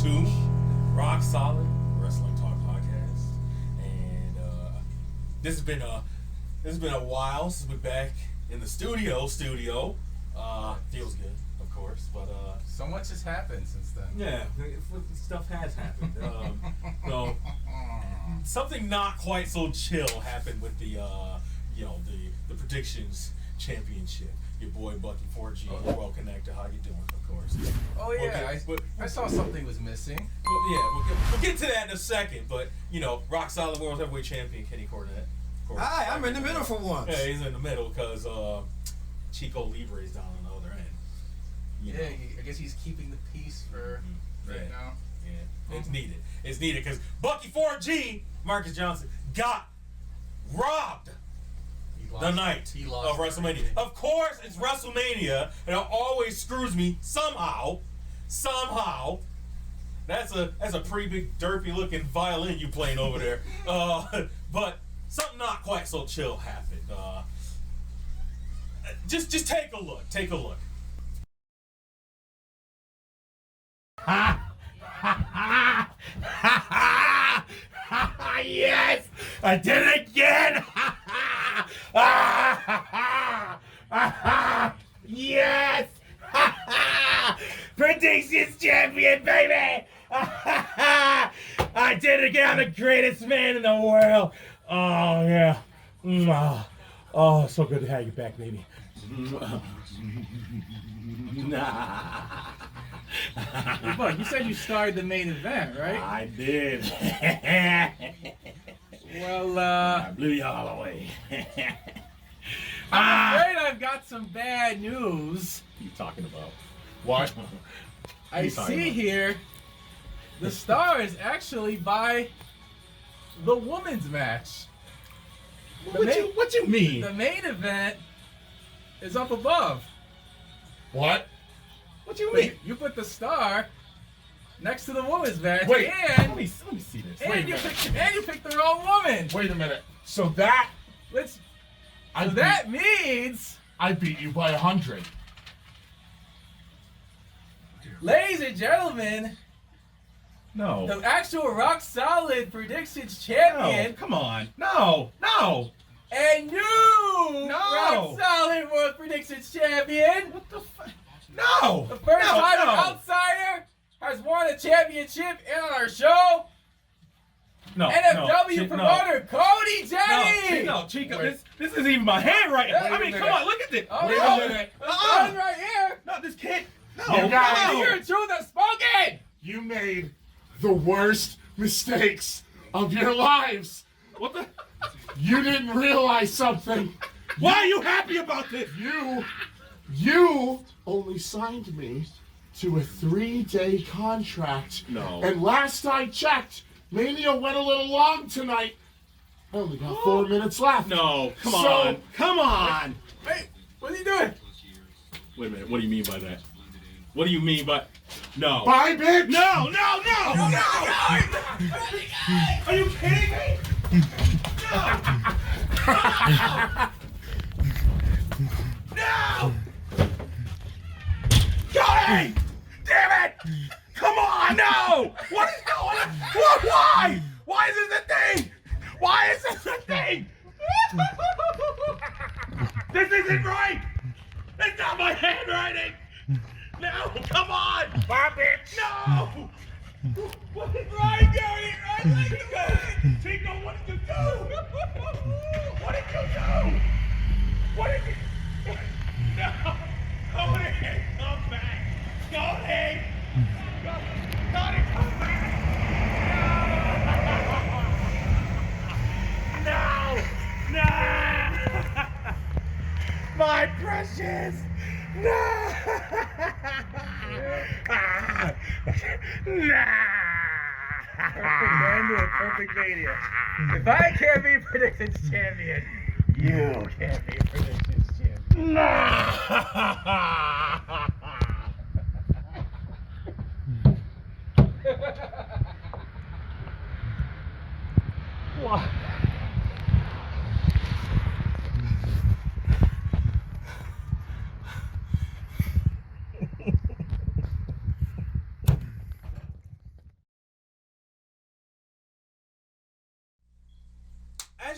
to ROC Solid Wrestling Talk Podcast, and this has been a while since we're back in the studio. Feels good, of course, but so much has happened since then. Yeah, stuff has happened. So something not quite so chill happened with the the Predictions Championship. Your boy Bucky 4G, well connected. How you doing? Of course. Oh yeah, I saw something was missing. Well, yeah, we'll get to that in a second. But ROC Solid World Heavyweight Champion Kenny Cornette. Hi, I'm in the middle for once. Yeah, he's in the middle because Chico Libre's down on the other end. I guess he's keeping the peace for right now. Yeah, it's needed. It's needed because Bucky 4G, Marcus Johnson, got robbed the night of WrestleMania. Of course, it's WrestleMania, and it always screws me somehow. That's a pretty big derpy looking violin you playing over there. But something not quite so chill happened. Just take a look. Take a look. Yes! I did it again! Yes! Predictions champion, baby! I did it again. I'm the greatest man in the world. Oh, yeah. Oh, so good to have you back, baby. But you said you started the main event, right? I did. Well, I blew you all away. I'm afraid I've got some bad news. What are you talking about? What? I see here the star is actually by the women's match. What you mean? The main event is up above. What? What you mean? You put the star next to the women's match. Wait, and let me see this. And you picked the wrong woman. Wait a minute. So that that means I beat you by 100. Ladies and gentlemen, No. the actual ROC Solid Predictions Champion. No, come on. No. And new ROC Solid World Predictions Champion. What the fuck? No. The first time an outsider has won a championship in on our show. No. NFW promoter Cody Jenny. No, Chico. This isn't even my hand right now. I mean, come on, look at this. Oh, Wait no. a minute. It's done right here. No, this can't. No. You guys- The pure truth is spoken. You made the worst mistakes of your lives. What the? You didn't realize something. Why are you happy about this? You only signed me to a 3-day contract. No. And last I checked, Mania went a little long tonight. I only got 4 minutes left. No, come So- on. Come on. Wait, what are you doing? Wait a minute. What do you mean by that? What do you mean by? No. Bye, bitch. No. Are you kidding me? No! Cody! Damn it! Come on, no! What is going on? Why? Why is this a thing? Why is this a thing? This isn't right! It's not my handwriting! No, come on! Bobby! No! What is right, Gary? What did you do? Chico, what did you do? What did you do? What did you... No! Cody, come back! Cody! Cody, come back! No! My precious! No! Perfect mania. If I can't be Predictions Champion, you can't be Predictions Champion. What?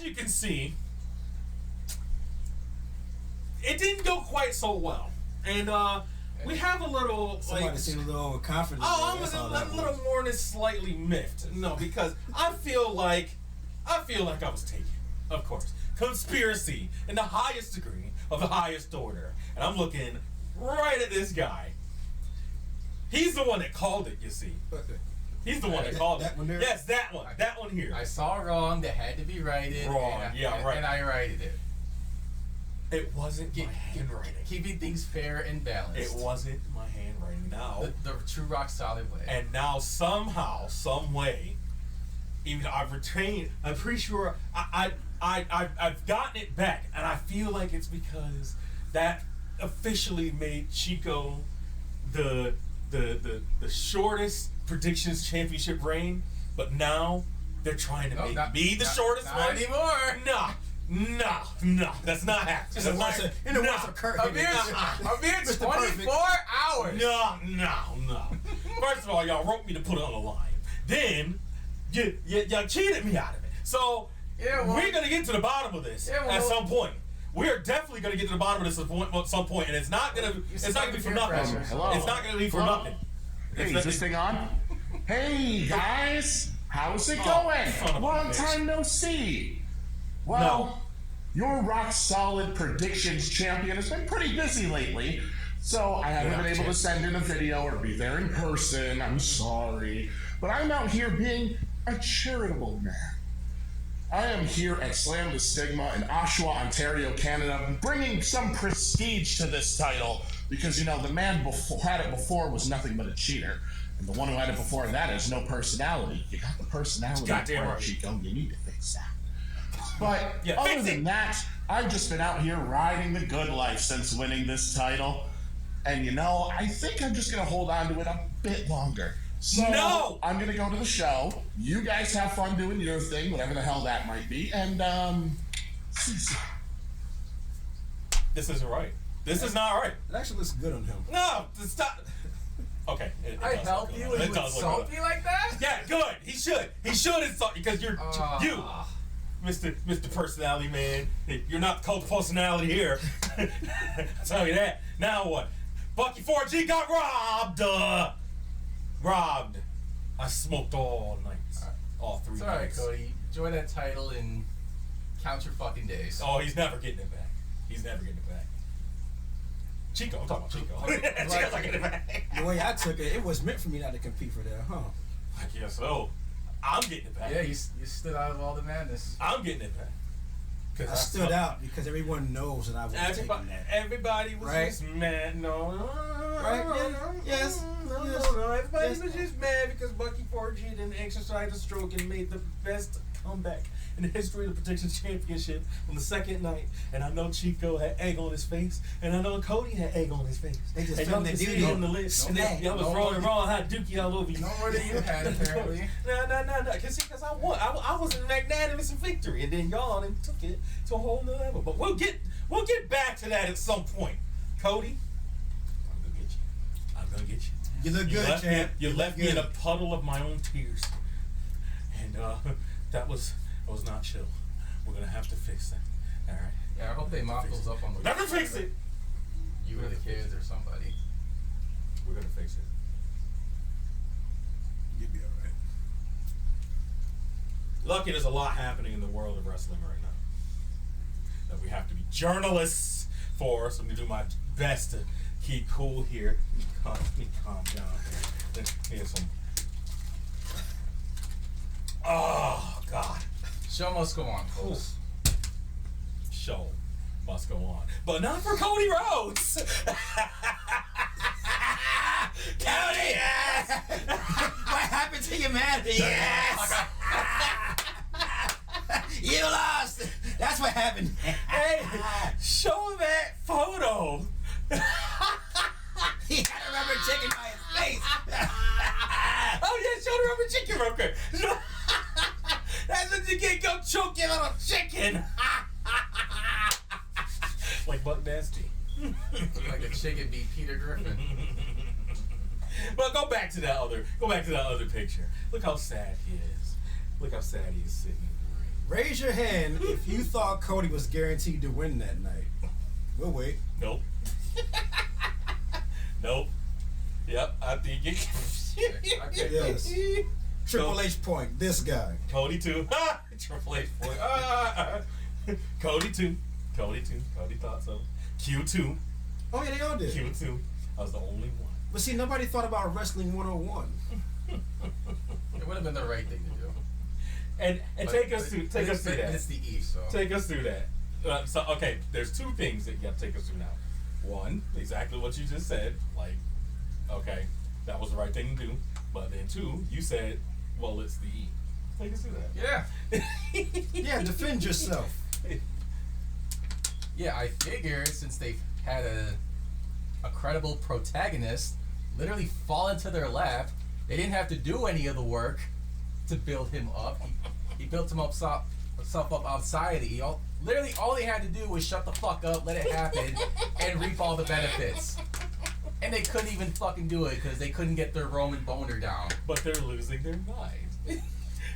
you can see, it didn't go quite so well. And we have a little Somebody seemed a little overconfident. Oh, That's all I'm that a little was. more than slightly miffed. No, because I feel like I was taken. Of course. Conspiracy in the highest degree of the highest order. And I'm looking right at this guy. He's the one that called it, you see. He's the one that called it. That one there? Yes, that one. That one here. I saw wrong that had to be righted. Wrong, right. And I righted it. It wasn't my handwriting. Keeping things fair and balanced. It wasn't my handwriting. Now, the true rock solid way. and now somehow, some way, even I've retained. I'm pretty sure I've gotten it back, and I feel like it's because that officially made Chico the shortest predictions championship reign. But now they're trying to make me the shortest not one anymore. No, that's not happening. In the words of Kurt Hennig. I'm here 24 hours. No. First of all, y'all wrote me to put it on the line. Then, y'all cheated me out of it. So, we're going to get to the bottom of this at some point. We're definitely going to get to the bottom of this at some point, and it's not going to be for nothing. Hello? It's not going to be for nothing. Hey, is this thing on? Hey, guys. How's it going? son of a Long bitch. time no see. Well, your ROC Solid Predictions Champion has been pretty busy lately, so I haven't been able to send in a video or be there in person. I'm sorry. But I'm out here being a charitable man. I am here at Slam the Stigma in Oshawa, Ontario, Canada, bringing some prestige to this title because, you know, the man who had it before was nothing but a cheater. And the one who had it before that has no personality. You got the personality Goddamn part, right. Chico. You need to fix that. But Yeah, other fix it. than that, I've just been out here riding the good life since winning this title. And you know, I think I'm just going to hold on to it a bit longer. So No! I'm going to go to the show. You guys have fun doing your thing, whatever the hell that might be. And, see you soon. This isn't right. This is not right. It actually looks good on him. No, stop. Okay. It I does help look you good. and It you does look insult good. me like that? Yeah, good. He should. He should insult you because you're you, Mr. Personality Man. You're not the cult of personality here. I'll tell you that. Now what? Bucky 4G got robbed. Robbed. I smoked all night. All 3 It's alright, nights. Cody. Enjoy that title and count your fucking days. Oh, he's never getting it back. He's never getting it back. Chico, I'm talking about Chico. Chico's not getting it back. The way I took it, it was meant for me not to compete for that, huh? I guess so. I'm getting it back. Yeah, you stood out of all the madness. I'm getting it back. I stood out because everyone knows that I was taking that. Everybody was Right? just mad. No. Right? Yes. No. Everybody was just mad because Bucky 4G didn't exercise a stroke and made the best comeback in the history of the Predictions Championship on the second night. And I know Chico had egg on his face, and I know Cody had egg on his face. They just and y'all filmed can that see video. it on the list. And then y'all was No rolling more- around, had Dookie all over you. No more than you had, apparently. No. Because I won. I was in magnanimous victory, and then y'all and took it to a whole nother level. But we'll get back to that at some point. Cody, I'm gonna get you. You look good, champ. You left me in a puddle of my own tears, and that was not chill. We're gonna have to fix that. All right. Yeah, I hope they mop those up on the Never fix it. You or the kids or somebody. We're gonna fix it. You'll be alright. Lucky, there's a lot happening in the world of wrestling right now that we have to be journalists for. So I'm gonna do my best to keep cool here. Let me calm down here. Here's some. Oh God. Show must go on, folks. Show must go on, but not for Cody Rhodes. Cody, yes. What happened to you, man? Yes! You lost! That's what happened. Hey, show that photo. He had a rubber chicken by his face. Oh yeah, show the rubber chicken real quick. That's what you get. Go choke your little chicken. Like Buck Nasty. Like a chicken beat Peter Griffin. But go back to that other picture. Look how sad he is. Look how sad he is sitting in the ring. Raise your hand if you thought Cody was guaranteed to win that night. We'll wait. Nope. Nope. Yep, I think it. Yes. Triple H point. This guy. Cody 2. Triple H point. Cody 2. Cody 2. Cody thought so. Q2. Oh yeah, they all did. Q2. I was the only one. But see, nobody thought about Wrestling 101. It would have been the right thing to do. And take us through that. It's the East, so. Take us through that. So okay, there's two things that you have to take us through now. One, exactly what you just said. Like, okay, that was the right thing to do. But then two, you said, well, it's the E. Take us through that. Yeah. Yeah, defend yourself. Yeah, I figured since they've had a credible protagonist literally fall into their lap, they didn't have to do any of the work to build him up. He built himself up outside of the E. Literally, all they had to do was shut the fuck up, let it happen, and reap all the benefits. And they couldn't even fucking do it because they couldn't get their Roman boner down. But they're losing their mind.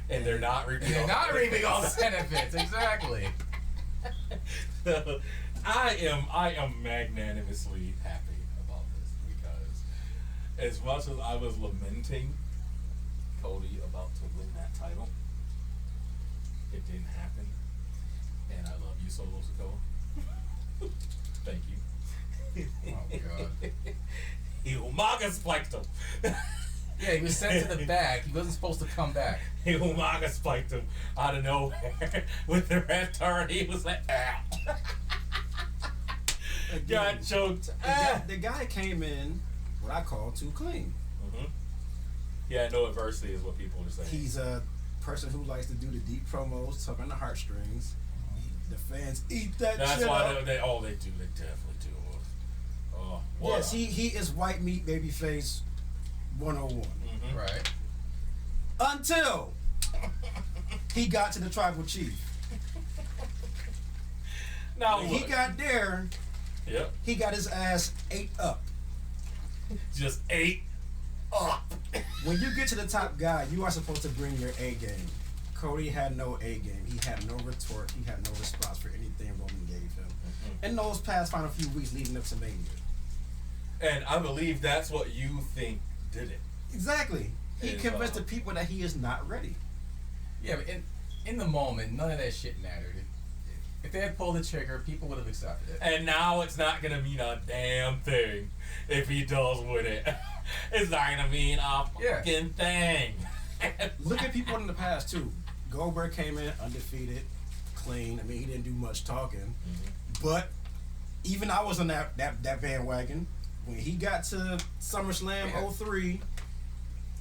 And they're not reaping all the benefits. Exactly. So, I am magnanimously happy about this because as much as I was lamenting Cody about to win that title, it didn't happen. And I love you, Solo Sikoa. Thank you. Oh god. He Umaga spiked him. Yeah, he was sent to the back. He wasn't supposed to come back. He Umaga spiked him out of nowhere with the red turn. He was like, ah. Got choked. The guy came in what I call too clean. Mm-hmm. Yeah, no adversity is what people are saying. He's a person who likes to do the deep promos, tug on the heartstrings. The fans eat that That's shit why up. they definitely do. Oh, Yes, he is white meat babyface 101. Mm-hmm. Right. Until he got to the tribal chief. Now When he got there, yep, he got his ass ate up. just ate up. When you get to the top guy, you are supposed to bring your A game. Cody had no A game. He had no retort. He had no response for anything Roman gave him. In those past final few weeks leading up to Mania. And I believe that's what you think did it. Exactly. He And, convinced the people that he is not ready. Yeah, but in the moment, none of that shit mattered. If they had pulled the trigger, people would have accepted it. And now it's not gonna mean a damn thing if he does win it. It's not gonna mean a fucking thing. Look at people in the past too. Goldberg came in undefeated, clean. I mean, he didn't do much talking, but even I was on that bandwagon. When he got to SummerSlam 03,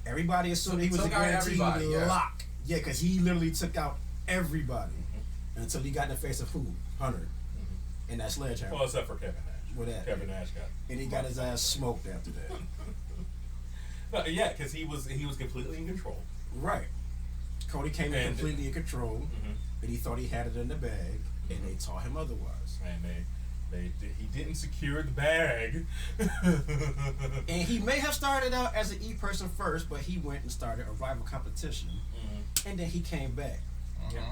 everybody assumed he was a guaranteed lock. Yeah, because he literally took out everybody until he got in the face of who? Hunter. And that sledgehammer. Well, except for Kevin Nash. With that, Kevin Nash got. And he got his ass smoked after that. But yeah, because he was completely in control. Right. Cody came in completely in control, and he thought he had it in the bag, and they taught him otherwise. And he didn't secure the bag. And he may have started out as an E person first, but he went and started a rival competition, and then he came back.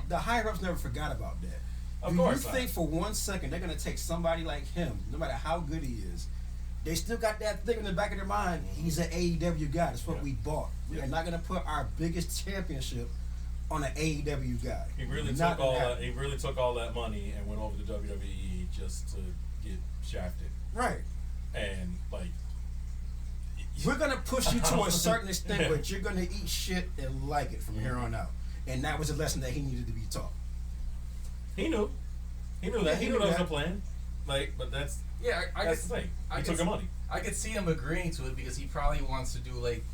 The higher ups never forgot about that. Of course you think for 1 second they're gonna take somebody like him, no matter how good he is? They still got that thing in the back of their mind. He's an AEW guy. That's what we bought. We are not gonna put our biggest championship on an AEW guy. He really took all that money and went over to WWE just to get shafted. Right. And like, we're gonna push you to a certain extent, but you're gonna eat shit and like it from here on out. And that was a lesson that he needed to be taught. He knew that. He knew that was a plan. Like, but that's the thing. He took the money. I could see him agreeing to it because he probably wants to do like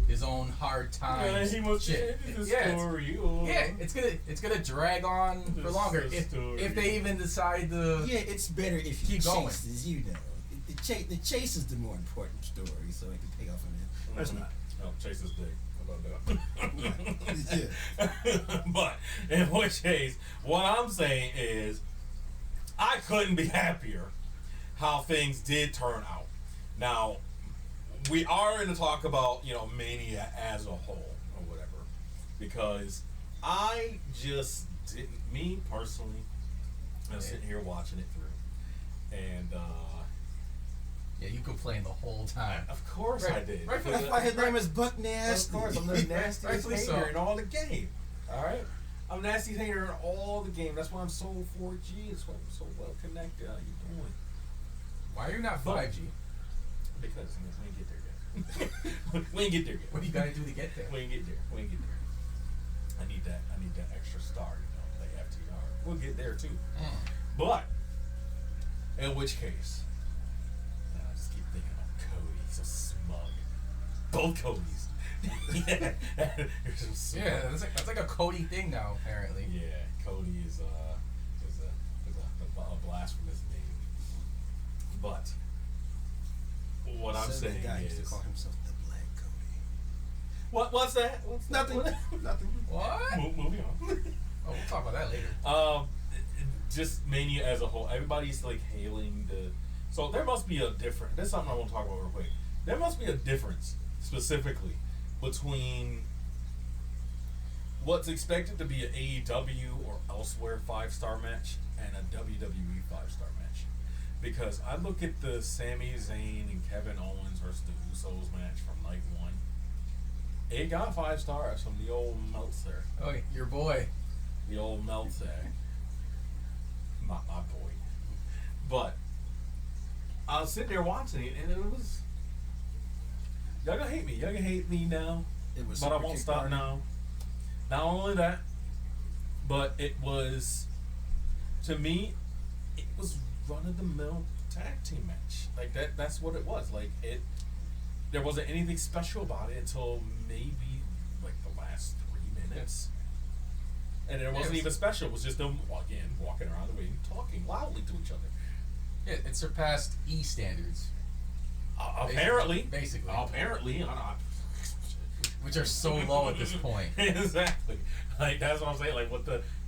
his own hard times. Yeah, he wants to change the story. It's gonna drag on for longer if they even decide to. Yeah, it's better if he keep going. chases, you know. The chase is the more important story, so it can pay off in it. But it's not. No, Chase is big. How about that? Yeah. But in which case, what I'm saying is, I couldn't be happier how things did turn out. Now, we are going to talk about, Mania as a whole or whatever, because I just me personally, I was sitting here watching it through, and Yeah, you complained the whole time. of course I did. Right, That's why his name is Buck Nasty. Of course, I'm the nastiest Rightfully hater so. in all the game. All right, I'm nasty hater in all the game. That's why I'm so 4G. That's why I'm so well connected. How you doing? Why are you not 5G? Because we ain't get there yet. We ain't get there yet. What do you gotta do to get there? We ain't get there. We ain't get there. I need that extra star, like FTR. We'll get there too. But in which case, I just keep thinking about Cody. He's so smug. Both Codys. Yeah, there's some smug. Yeah, that's like a Cody thing now, apparently. Yeah, Cody is a blasphemous name. But what I'm Said the saying guy used to is, call himself the Black Cody. what's that? What's Nothing. that? Nothing. What? Moving on. Oh, we'll talk about that later. Just Mania as a whole, everybody's like hailing the. So there must be a difference. That's something I want to talk about real quick. There must be a difference specifically between what's expected to be an AEW or elsewhere 5-star match and a WWE 5-star match. Because I look at the Sami Zayn and Kevin Owens versus the Usos match from night 1. It got 5 stars from the old Meltzer. Oh, your boy. The old Meltzer. My boy. But I was sitting there watching it, and it was. Y'all gonna hate me. Y'all gonna hate me now. It was But I Super won't Kick stop Party. now. Not only that, but it was, to me, it was run-of-the-mill tag team match. Like that's what it was. Like it. There wasn't anything special about it until maybe like the last 3 minutes. And it wasn't even special. It was just them walking around the ring, talking loudly to each other. Yeah, it surpassed E standards, Apparently. Basically. Apparently. which are so low at this point. Exactly. Like, that's what I'm saying.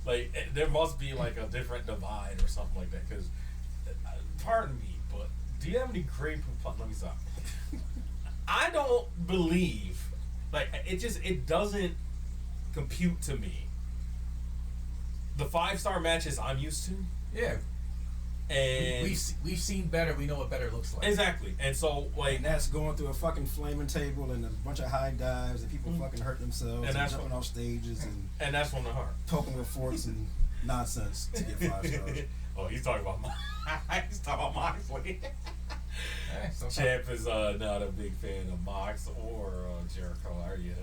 Like, there must be, like, a different divide or something like that. Because, pardon me, but do you have any great let me stop. I don't believe, like, it doesn't compute to me. The 5-star matches I'm used to. Yeah. And we've seen better. We know what better looks like. exactly. And so, like, And that's going through a fucking flaming table and a bunch of high dives and people fucking hurt themselves and that's jumping off stages and that's from the heart. poking with forks and nonsense to get 5 stars. Oh, he's talking about Moxley. Hey, sometimes- Champ is not a big fan of Mox or Jericho, are you?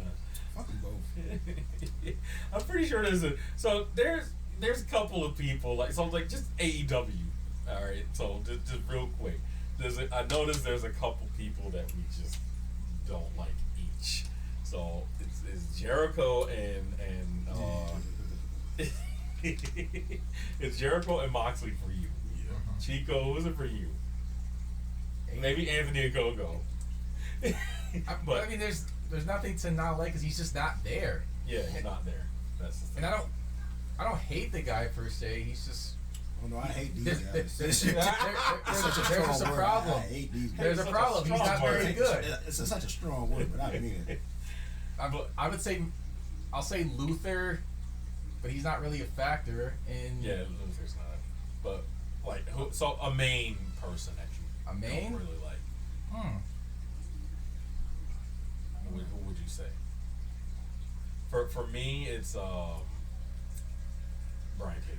Fucking both. I'm pretty sure there's a couple of people like just AEW. All right, so just real quick, I noticed there's a couple people that we just don't like each. So it's Jericho and it's Jericho and Moxley for you. Yeah. Chico, who's it for you? Maybe Anthony and Go-Go. But I mean, there's nothing to not like because he's just not there. Yeah, he's not there. That's the thing. And I don't hate the guy per se. He's just Oh no, I hate these there's, guys. there's Such just a strong word. problem. I hate these guys. There's a such a problem. He's strong not very word. good. It's such a strong word, but I mean it. I would say, I'll say Luther, but he's not really a factor. And Yeah, Luther's not. But like, so a main person that you A main? don't really like. Who would you say? For me, it's Brian Cage.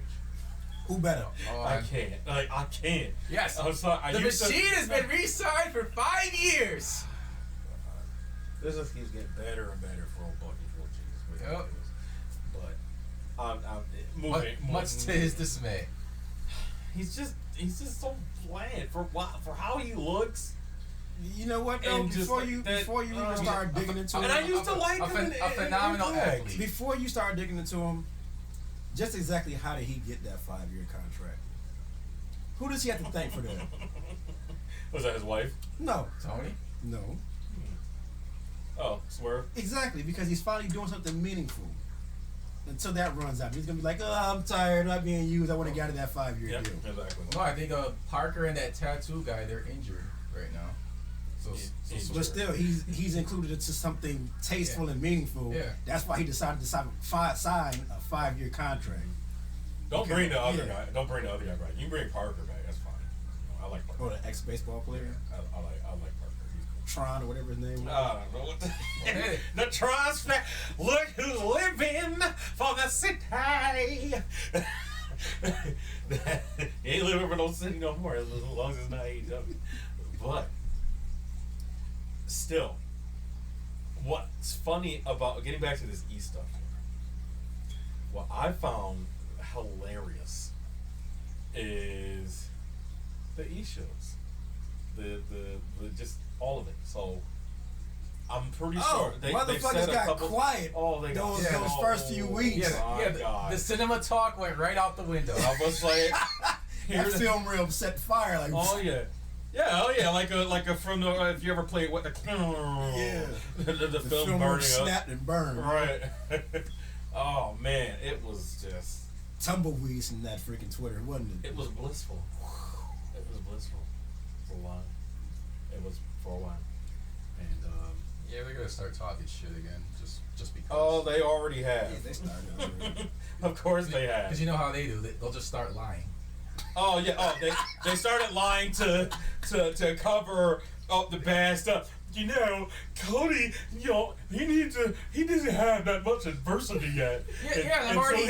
Who better? Oh, I can't. Like, I can't. Yes. I'm sorry. The machine has been re-signed for 5 years. This just keeps getting better and better for old Bucky for Jesus. Yep. But I'm moving. Much to his dismay. He's just so bland for how he looks. You know what though? And just Before like you that, before you even start digging into and him, I used to like him. A phenomenal athlete. before you start digging into him, just exactly how did he get that 5-year contract? Who does he have to thank for that? Was that his wife? No, Tony? no, Oh, Swerve. exactly because he's finally doing something meaningful. Until that runs out, he's gonna be like, "Oh, I'm tired, I'm not being used. I want to get out of that 5-year Yeah, deal." exactly. No, I think Parker and that tattoo guy, they're injured right now. So, But still, he's included into something tasteful and meaningful. Yeah. That's why he decided to sign a 5-year contract. Don't bring the other guy. Don't bring the other guy back. You can bring Parker back. That's fine. I like Parker. Oh, the ex-baseball player? I like Parker. He's cool. Tron or whatever his name was. I don't know what the Tron. Look who's living for the city. He ain't living for no city no more as long as it's not AEW. But still, what's funny about getting back to this E stuff here, what I found hilarious is the E shows, the just all of it. So I'm pretty sure they motherfuckers said a got couple. quiet. Oh, they got those first few weeks. The cinema talk went right out the window. I was like, That film reel set fire like. oh yeah. Like a from the if you ever played what the the film film burning snapped and burned. Right. Oh man, it was just Tumbleweeds in that freaking Twitter, wasn't it? it was blissful. It was blissful for a while. It was for a while, and Yeah, we're gonna start talking shit again, just because. oh, they already have. Yeah, they started already. Of course they have. Because you know how they do. They'll just start lying. Oh yeah. Oh, they started lying to cover up the bad stuff. You know, Cody, he doesn't have that much adversity yet. I'm already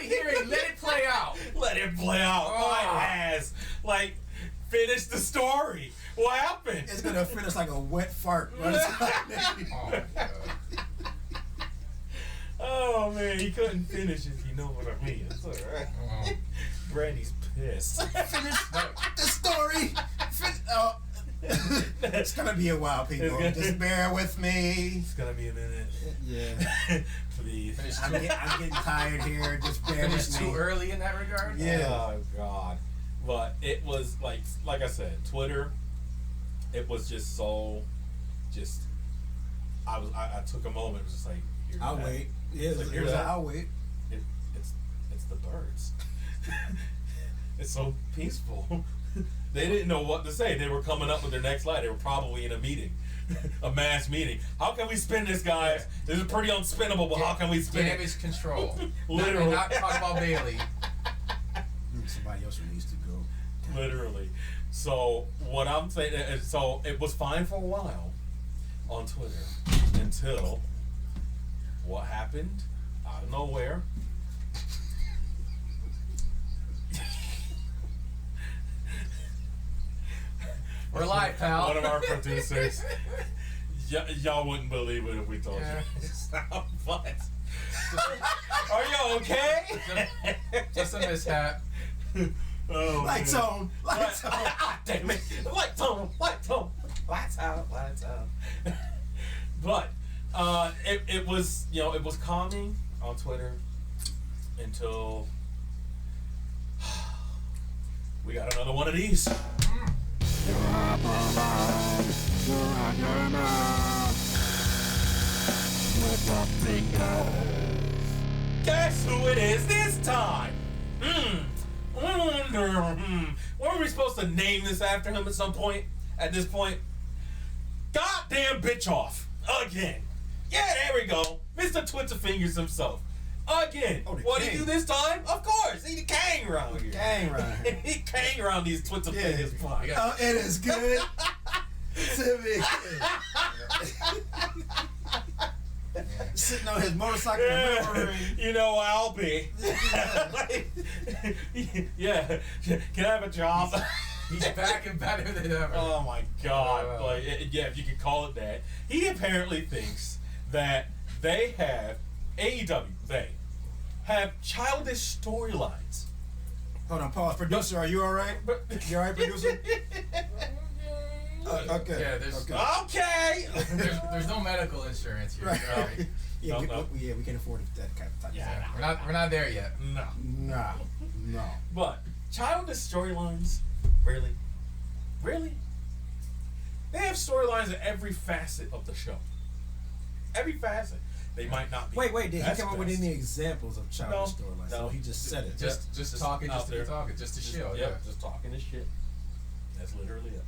hearing. Let it play out. Let it play out. My ass. Like, finish the story. What happened? It's gonna finish like a wet fart. Right? Oh my god. Oh man, he couldn't finish if you know what I mean. It's alright. Oh. Brandy's pissed. Finish the story. It's gonna be a while, people. Just bear with me. It's gonna be a minute. Yeah. Please. I'm getting tired here. Just bear Finished with me. too early in that regard? Yeah. Oh God. But it was like I said, Twitter. It was just so, just. I took a moment. It was just like. I'll wait. Yeah, It's like, here's that. I'll wait. It's the birds. It's so peaceful. They didn't know what to say. They were coming up with their next line. They were probably in a meeting, a mass meeting. How can we spin this, guys? This is pretty unspinnable, but how can we spin it? Damage control. Literally. Not talking about Bailey. Somebody else needs to go. Literally. So what I'm saying is, so it was fine for a while on Twitter until what happened out of nowhere. We're live, pal. One of our producers. Y'all wouldn't believe it if we told you. What? Are you okay? Just a mishap. Oh, Lights man. on. Lights on. Damn it. Lights on. Lights on. Lights out. Lights out. But it was, it was calming on Twitter until we got another one of these. Guess who it is this time? I wonder. Weren't we supposed to name this after him at some point? At this point, goddamn bitch off again. Yeah, there we go, Mr. Twittah Fingahz himself. Again. Oh, the What did king. he do this time? Of course, he the king around here. Gang right. He king around these Twittah Yeah. Fingahz points. Oh, it is good. To be sitting on his motorcycle. Yeah, you know I'll be. Yeah. Can I have a job? He's back and better than ever. Oh my God! Yeah, if you could call it that. He apparently thinks that they have AEW. They have childish storylines. Hold on, pause. Producer, are you all right? You all right, producer? Okay. Yeah, there's Okay. there's no medical insurance here. Right. Sorry. Yeah, No. we can afford that kind of thing. Yeah. We're not there yet. No. No. But childish storylines, really? They have storylines in every facet of the show. Every facet. They might not be. Wait. Did he best come up with best. any examples of childish No, storylines? no. So he just said it. Just talking, out just to there. be talking, just to show. Yeah, Yeah. just talking this shit. That's literally it.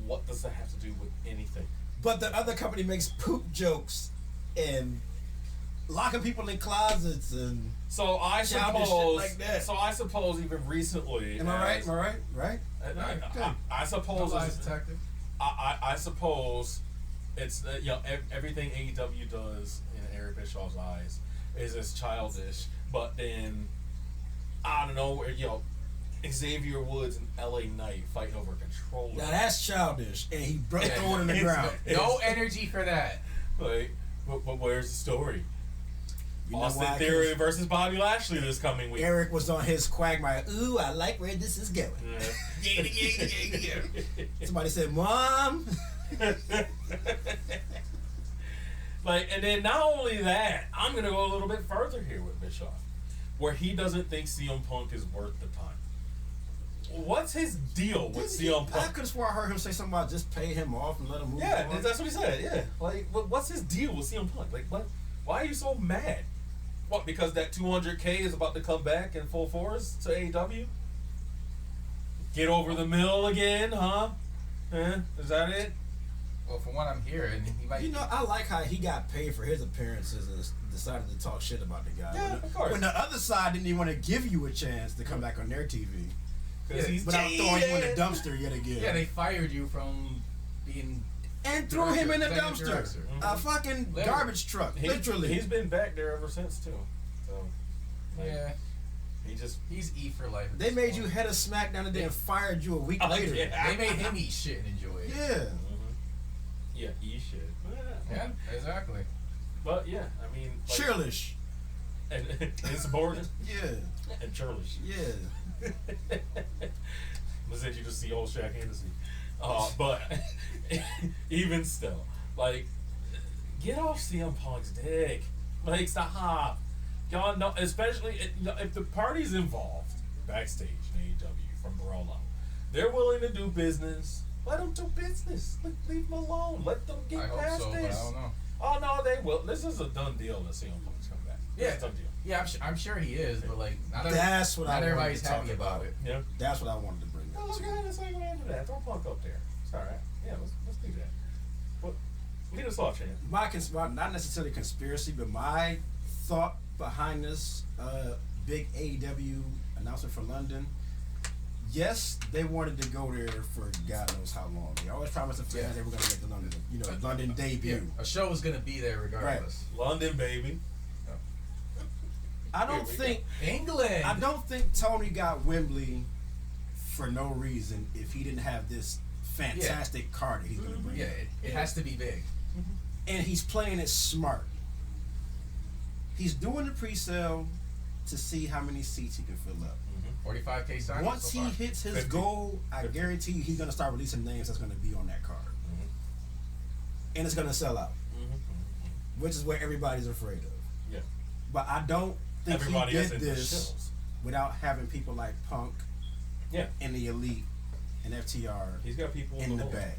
What does that have to do with anything? But the other company makes poop jokes and locking people in closets and So I childish suppose. shit like that. So I suppose even recently. Am I right? Am I right? Right? I suppose. Lies detective. I suppose it's everything AEW does in Eric Bischoff's eyes is as childish, but then I don't know where Xavier Woods and LA Knight fighting over controller. Now that's childish, and he broke throwing in the ground. No energy for that. Like, but where's the story? You know Austin why? Theory 'Cause versus Bobby Lashley this coming week. Eric was on his quagmire. Ooh, I like where this is going. Yeah. Somebody said, "Mom." Like, and then not only that, I'm gonna go a little bit further here with Bischoff, where he doesn't think CM Punk is worth the time. What's his deal with CM I Punk? could have sworn I heard him say something about just pay him off and let him move Yeah, on. that's what he said. Yeah, like, what's his deal with CM Punk? Like, what? Why are you so mad? What? Because that 200K is about to come back in full force to AEW? Get over the mill again, huh? Is that it? Well, from what I'm hearing, he might. You know, I like how he got paid for his appearances and decided to talk shit about the guy. Yeah, of course. When the other side didn't even want to give you a chance to come back on their TV. Because he's Without throwing you in jaded. the dumpster yet again. Yeah, they fired you from being. And threw him in the Executive dumpster. director. A fucking Literally. garbage truck. Literally. He's been back there ever since, too. So, like, Yeah, he just... he's E for life. at They this made point. you head of SmackDown and then fired you a week Oh, later. yeah. They made him eat shit and enjoy it. Yeah. Yeah, he should. Yeah, exactly. But, yeah, I mean... Like, Churlish. And insubordinate. Yeah. And churlish. Yeah. Was that you just see old Shaq Hennessy? But even still, like, get off CM Punk's dick. Like, stop. Y'all know, especially if the parties involved backstage in AEW from Barolo, they're willing to do business. Let them do business. Leave them alone. Let them get I hope past so, but this. I don't know. Oh no, they will. This is a done deal that CM Punk's coming back. Yeah. It's a done deal. Yeah, I'm sure he is, but like, That's what I not wanted everybody's to talk happy about it. Yeah. That's what I wanted to bring Well, up. let's too. go ahead and say we into that. Throw Punk up there. It's all right. Yeah, let's do that. But lead us off, Chan. Well, not necessarily conspiracy, but my thought behind this big AEW announcement for London. Yes, they wanted to go there for God knows how long. They always promised the fans they were going to make the London, London debut. Yeah, a show is gonna be there regardless. London, baby. I don't think England. I don't think Tony got Wembley for no reason if he didn't have this fantastic card that he's going to bring. Yeah, it has to be big. And he's playing it smart. He's doing the pre-sale to see how many seats he can fill up. 45K sign. Once he hits his 50. goal, I guarantee you he's going to start releasing names that's going to be on that card. And it's going to sell out, which is what everybody's afraid of. Yeah. But I don't think Everybody he is did in the this Shills. without having people like Punk Yeah. and the Elite and FTR He's got people in the hole. bag.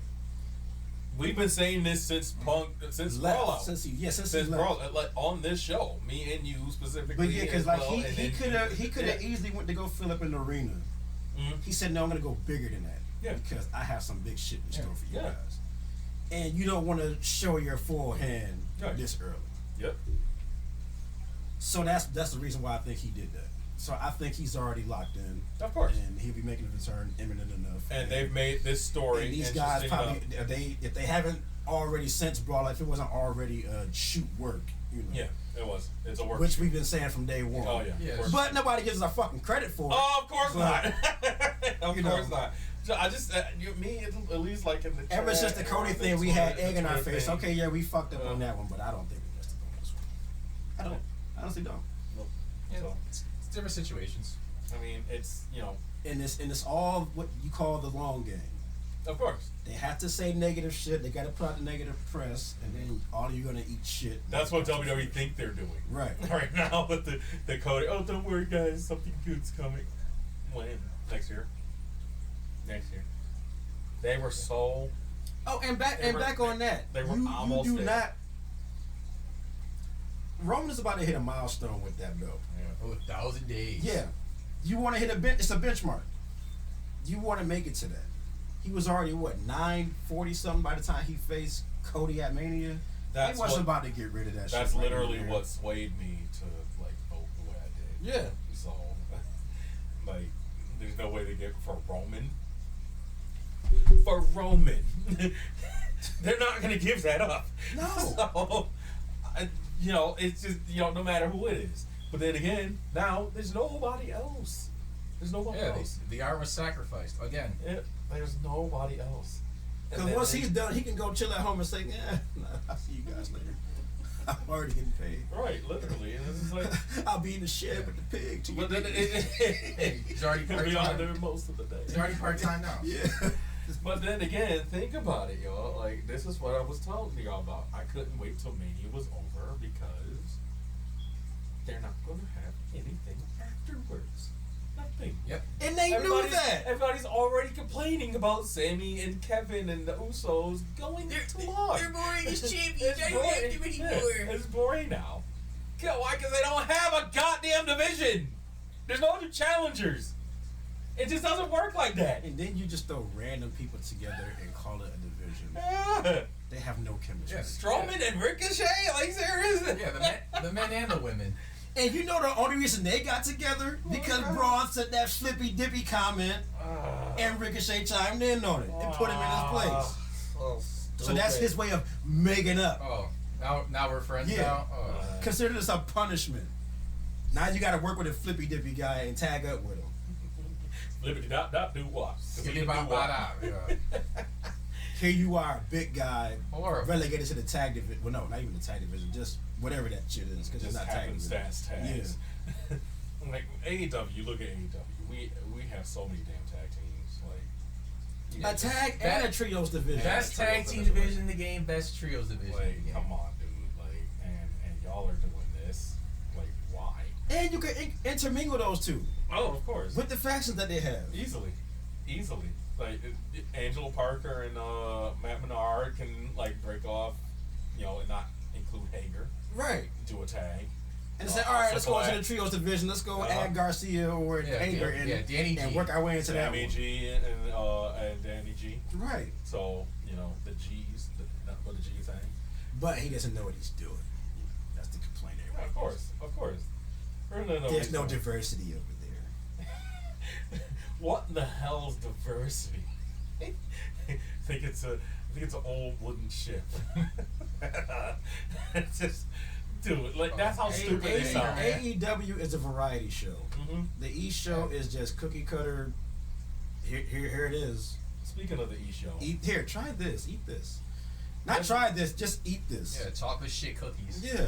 We've been saying this since Punk, since Brawl Out. Since he Since left. Brawl, like on this show, me and you specifically. But yeah, because as like well, and he then could have easily went to go fill up an arena. Mhm. He said, "No, I'm gonna go bigger than that. Yeah. Because I have some big shit in store for you Yeah. guys, and you don't want to show your full hand Right. this early." Yep. So that's the reason why I think he did that. So I think he's already locked in, Of course. and he'll be making a return imminent enough. And they've made this story. And these guys interesting probably enough. if they haven't already since Brawl, if it wasn't already shoot work, Yeah, it was. It's a work. which we've been saying from day one. Oh yeah. Yeah. Work. But nobody gives us a fucking credit for it. Oh, of course But- not. Of you course know. not. So I just, me at least like in the Ever chat since the and Cody on the thing, we had Twitter- egg in our Twitter face. thing. Okay, yeah, we fucked up on that one, but I don't think we messed up on this one. I don't. I honestly don't. Nope. Yeah, So, it's different situations. I mean, it's, And it's all what you call the long game. of course. They have to say negative shit. They got to put out the negative press, and then all of you gonna eat shit. That's what WWE think they're doing. Right. Right now with the Cody. Oh, don't worry, guys. Something good's coming. When? Next year. Next year. They were so. Oh, and back They were- on that. they were you almost do there. not. Roman is about to hit a milestone with that belt. Oh, 1,000 days. Yeah, you want to hit it's a benchmark. You want to make it to that. He was already what 940 something by the time he faced Cody at Mania. He wasn't about to get rid of that shit. That's right literally there. what swayed me to like vote the way I did. Yeah. So, like, there's no way to get for Roman. For Roman, they're not gonna give that up. No. So, you know, it's just, you know, no matter who it is. But then again, now there's nobody else. There's nobody Yeah, else. the art was sacrificed again. There's nobody else. And Because then once he's done, he can go chill at home and say, "Yeah, I'll see you guys later. I'm already getting paid. right, literally, and it's just like. I'll be in the shed with the pig." But then He's already he'll be out part-time. there most of the day. He's already part-time now. Yeah. But then again, think about it, y'all. Like, this is what I was telling y'all about. I couldn't wait till Mania was over because they're not going to have anything afterwards. Nothing. Yep. And they knew that. Everybody's already complaining about Sammy and Kevin and the Usos going too long. They're boring as champions. It's I don't have boring. them Yeah, anymore. it's boring now. Why? Because they don't have a goddamn division. There's no other challengers. It just doesn't work like that. And then you just throw random people together and call it a division. Yeah. They have no chemistry. Yeah. Strowman and Ricochet, like, seriously. Yeah, the men and the women. And you know the only reason they got together? Because Braun said that flippy dippy comment and Ricochet chimed in on it and put him in his place. So that's his way of making up. Oh, now we're friends Yeah. now? Oh. Consider this a punishment. Now you got to work with a flippy dippy guy and tag up with him. Flippity dot dot do what? Skitty bop bop bop, yeah. Here you are, big guy, Horrible. relegated to the tag division. Well, no, not even the tag division, just whatever that shit is, because it's Just not tag having division. stats tags. Like AEW, you look at AEW. We have so many damn tag teams. Like, A tag and a trios division. Best tag team division in the game, best trios division in like, the game. come on, dude. Like, and y'all are doing this. Like, why? And you can intermingle those two Oh, of course. with the factions that they have. Easily. Like, Angelo Parker and Matt Menard can, like, break off, you know, and not include Hager. Right. Do a tag. And say, all right, let's go into Triple the trios division. Let's go add Garcia or Hager Danny and G. work our way into that Sammy one. G and Danny G. Right. So, you know, the G's, not what the G thing. But he doesn't know what he's doing. That's the complaint everybody Of course. We're gonna know There's what no he's doing. diversity over there. What in the hell's diversity? I think it's an old wooden ship. It's just, dude, like, that's how stupid they sound. AEW is a variety show. Mm-hmm. The E show is just cookie cutter. Here it is. Speaking of the E show, Eat here. Try this. Eat this. Not try this. Just eat this. Yeah, chocolate shit cookies. Yeah.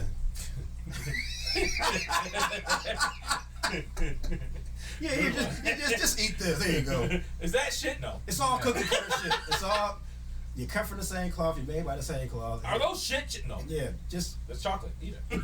Yeah. You just eat this. There you go. Is that shit? No. It's all cookie cutter shit. It's all you cut from the same cloth. You made by the same cloth. Are those shit? No. Yeah. Just It's chocolate. Eat it.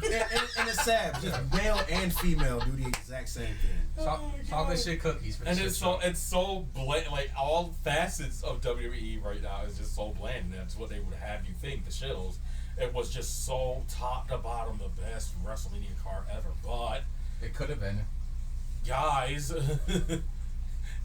and it's sad. Just male and female do the exact same thing. Chocolate shit cookies for the And shit show. it's so bland. Like, all facets of WWE right now is just so bland. That's what they would have you think. The Shills. It was just so top to bottom the best WrestleMania card ever. But It could have been. guys,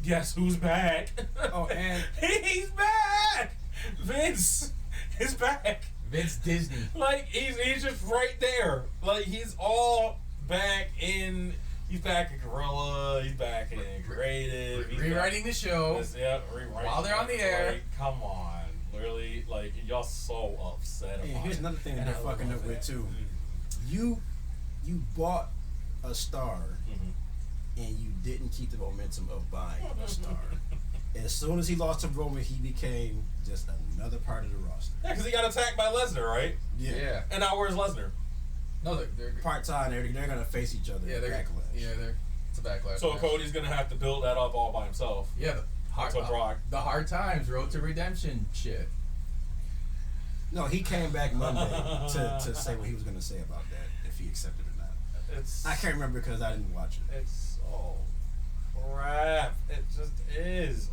guess who's back? Oh, and he's back. Vince is back. Vince Disney. Like, he's just right there. Like, he's all back in. He's back in Gorilla. He's back in Creative. he's Rewriting the show. Rewriting While they're on the air. Like, come on. Literally, like, y'all so upset And about here's it. another thing And they're I fucking love up with that. too. You bought a star Mhm. and you didn't keep the momentum of buying a star. As soon as he lost to Roman, he became just another part of the roster. Yeah, because he got attacked by Lesnar, right? Yeah. And now where's Lesnar? No, they're Part time, they're gonna face each other. yeah, in they're backlash. it's a backlash. So match. Cody's gonna have to build that up all by himself. Yeah, That's what Brock. the hard times, road to redemption shit. No, he came back Monday to say what he was gonna say about that, if he accepted or not. It's I can't remember because I didn't watch it. It's so crap. It just is.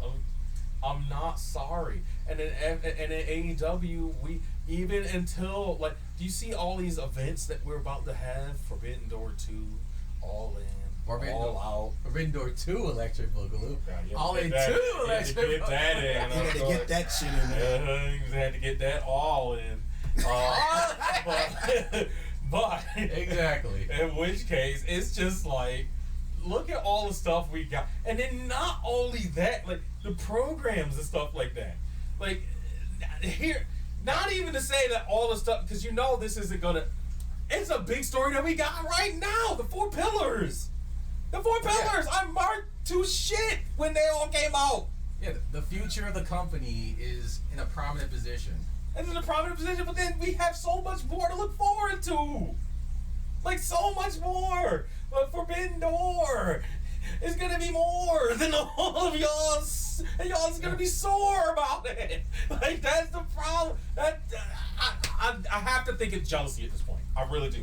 I'm not sorry. And in AEW, we even until like, do you see all these events that we're about to have? Forbidden Door 2, All In, Forbidden All Door- Out. Forbidden Door 2 Electric Boogaloo. Yeah, you All had in to get 2 that- you had to Electric get that in. You had to get that shit in there. You had to get that all in. But Exactly. in which case, it's just like, look at all the stuff we got, and then not only that, like the programs and stuff like that. Like here, not even to say that all the stuff, because you know this isn't gonna. It's a big story that we got right now. The 4 pillars. The 4 pillars. I marked to shit when they all came out. Yeah, the future of the company is in a prominent position. It's in a prominent position, but then we have so much more to look forward to. Like, so much more. But Forbidden Door is gonna be more than all of y'all's, and y'all's gonna be sore about it. Like, that's the problem. That I have to think it's jealousy at this point. I really do.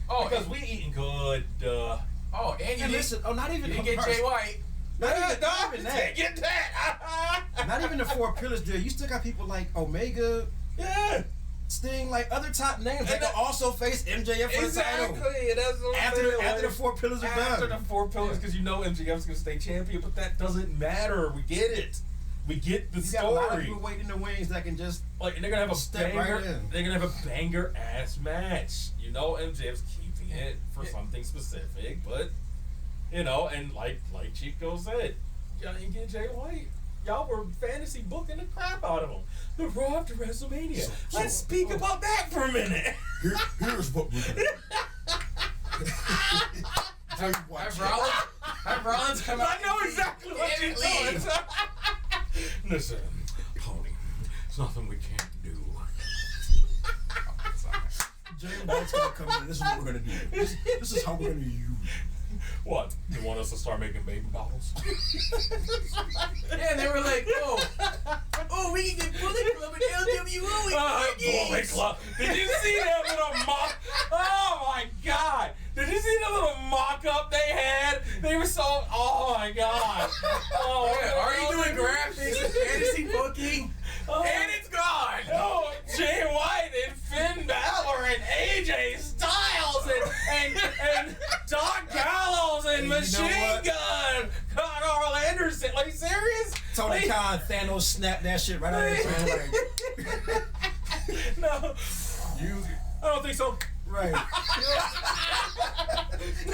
Oh, because we eating good. And you And listen, not even didn't get Jay White. Not even that. Get that. Not even the 4 pillars there. You still got people like Omega, Yeah. Sting, like other top names And that can also face MJF for the title. Exactly. That's what I'm After saying. after the 4 pillars are After done. the 4 pillars, because you know MJF's gonna stay champion, but that doesn't matter. We get it. We get the You got a lot of story. people waiting in the wings that can just Like, and they're gonna have a step banger. right in. They're gonna have a banger ass match. You know, MJF's keeping it for something specific, but you know, and like Chico said, y'all didn't get Jay White. Y'all were fantasy booking the crap out of him. The Raw after WrestleMania. Let's speak about that for a minute. here's what we're doing. Have Rollins come out. I know exactly what you're doing. Listen, Tony, it's nothing we can't do. Jay White's gonna come in. This is what we're gonna do. This is how we're gonna use. What? You want us to start making baby bottles? Yeah, they were like, oh, we can get Bullet Club and LWO. Bullet Club. Did you see that little mock? Oh my God! Did you see the little mock-up they had? They were so. Oh my God! Oh, Yeah, already doing graphics and fantasy booking, and it's gone. Oh, Jay White and Finn Balor and AJ Styles and Doc Gallows and You know Machine what? Gun, Carl Anderson. Like, serious? Tony Like, Khan, Thanos snapped that shit right out of his hand. No, I don't think so. Right. Not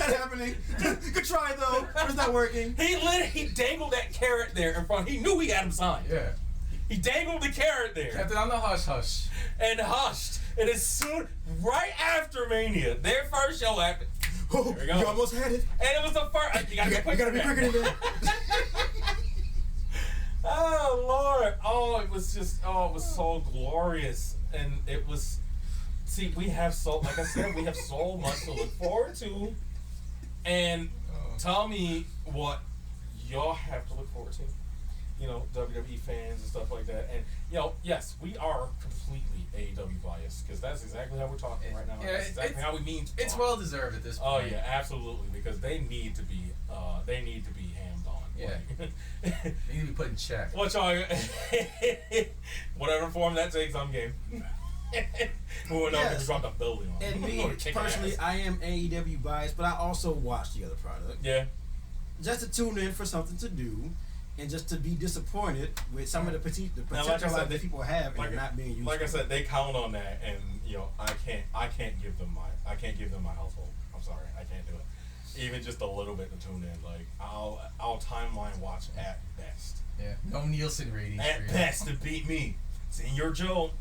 happening. Good try though. It's not working. He dangled that carrot there in front. He knew he had him signed. Yeah, He dangled the carrot there kept it on the hush hush. and hushed. And as soon, right after Mania, their first show after, Oh, There we go. you almost had it. and it was the first. You gotta be You quicker gotta be than quicker that. than that. Oh Lord! Oh, it was just. Oh, it was so glorious, and it was. See, we have so, like I said, we have so much to look forward to, and tell me what y'all have to look forward to. You know, WWE fans and stuff like that, and you know, yes, we are completely AEW biased because that's exactly how we're talking right now. Yeah, That's exactly how we mean to It's talk. well deserved at this Oh point. yeah, absolutely, because they need to be hammed on. Yeah. Like, You need to be put in check. what y'all, whatever form that takes, I'm game. Well, no, Yes. we dropped a building on And it. me, We're gonna kick personally, ass. I am AEW biased, but I also watch the other product. Yeah. Just to tune in for something to do, and just to be disappointed with some of the potential Now, like I said, that people have like- and not being used. Like I said, they count on that, and you know, I can't give them my household. I'm sorry, I can't do it. Even just a little bit to tune in, like I'll timeline watch at best. Yeah. No Nielsen ratings for At you. best to beat me, Senior Joe.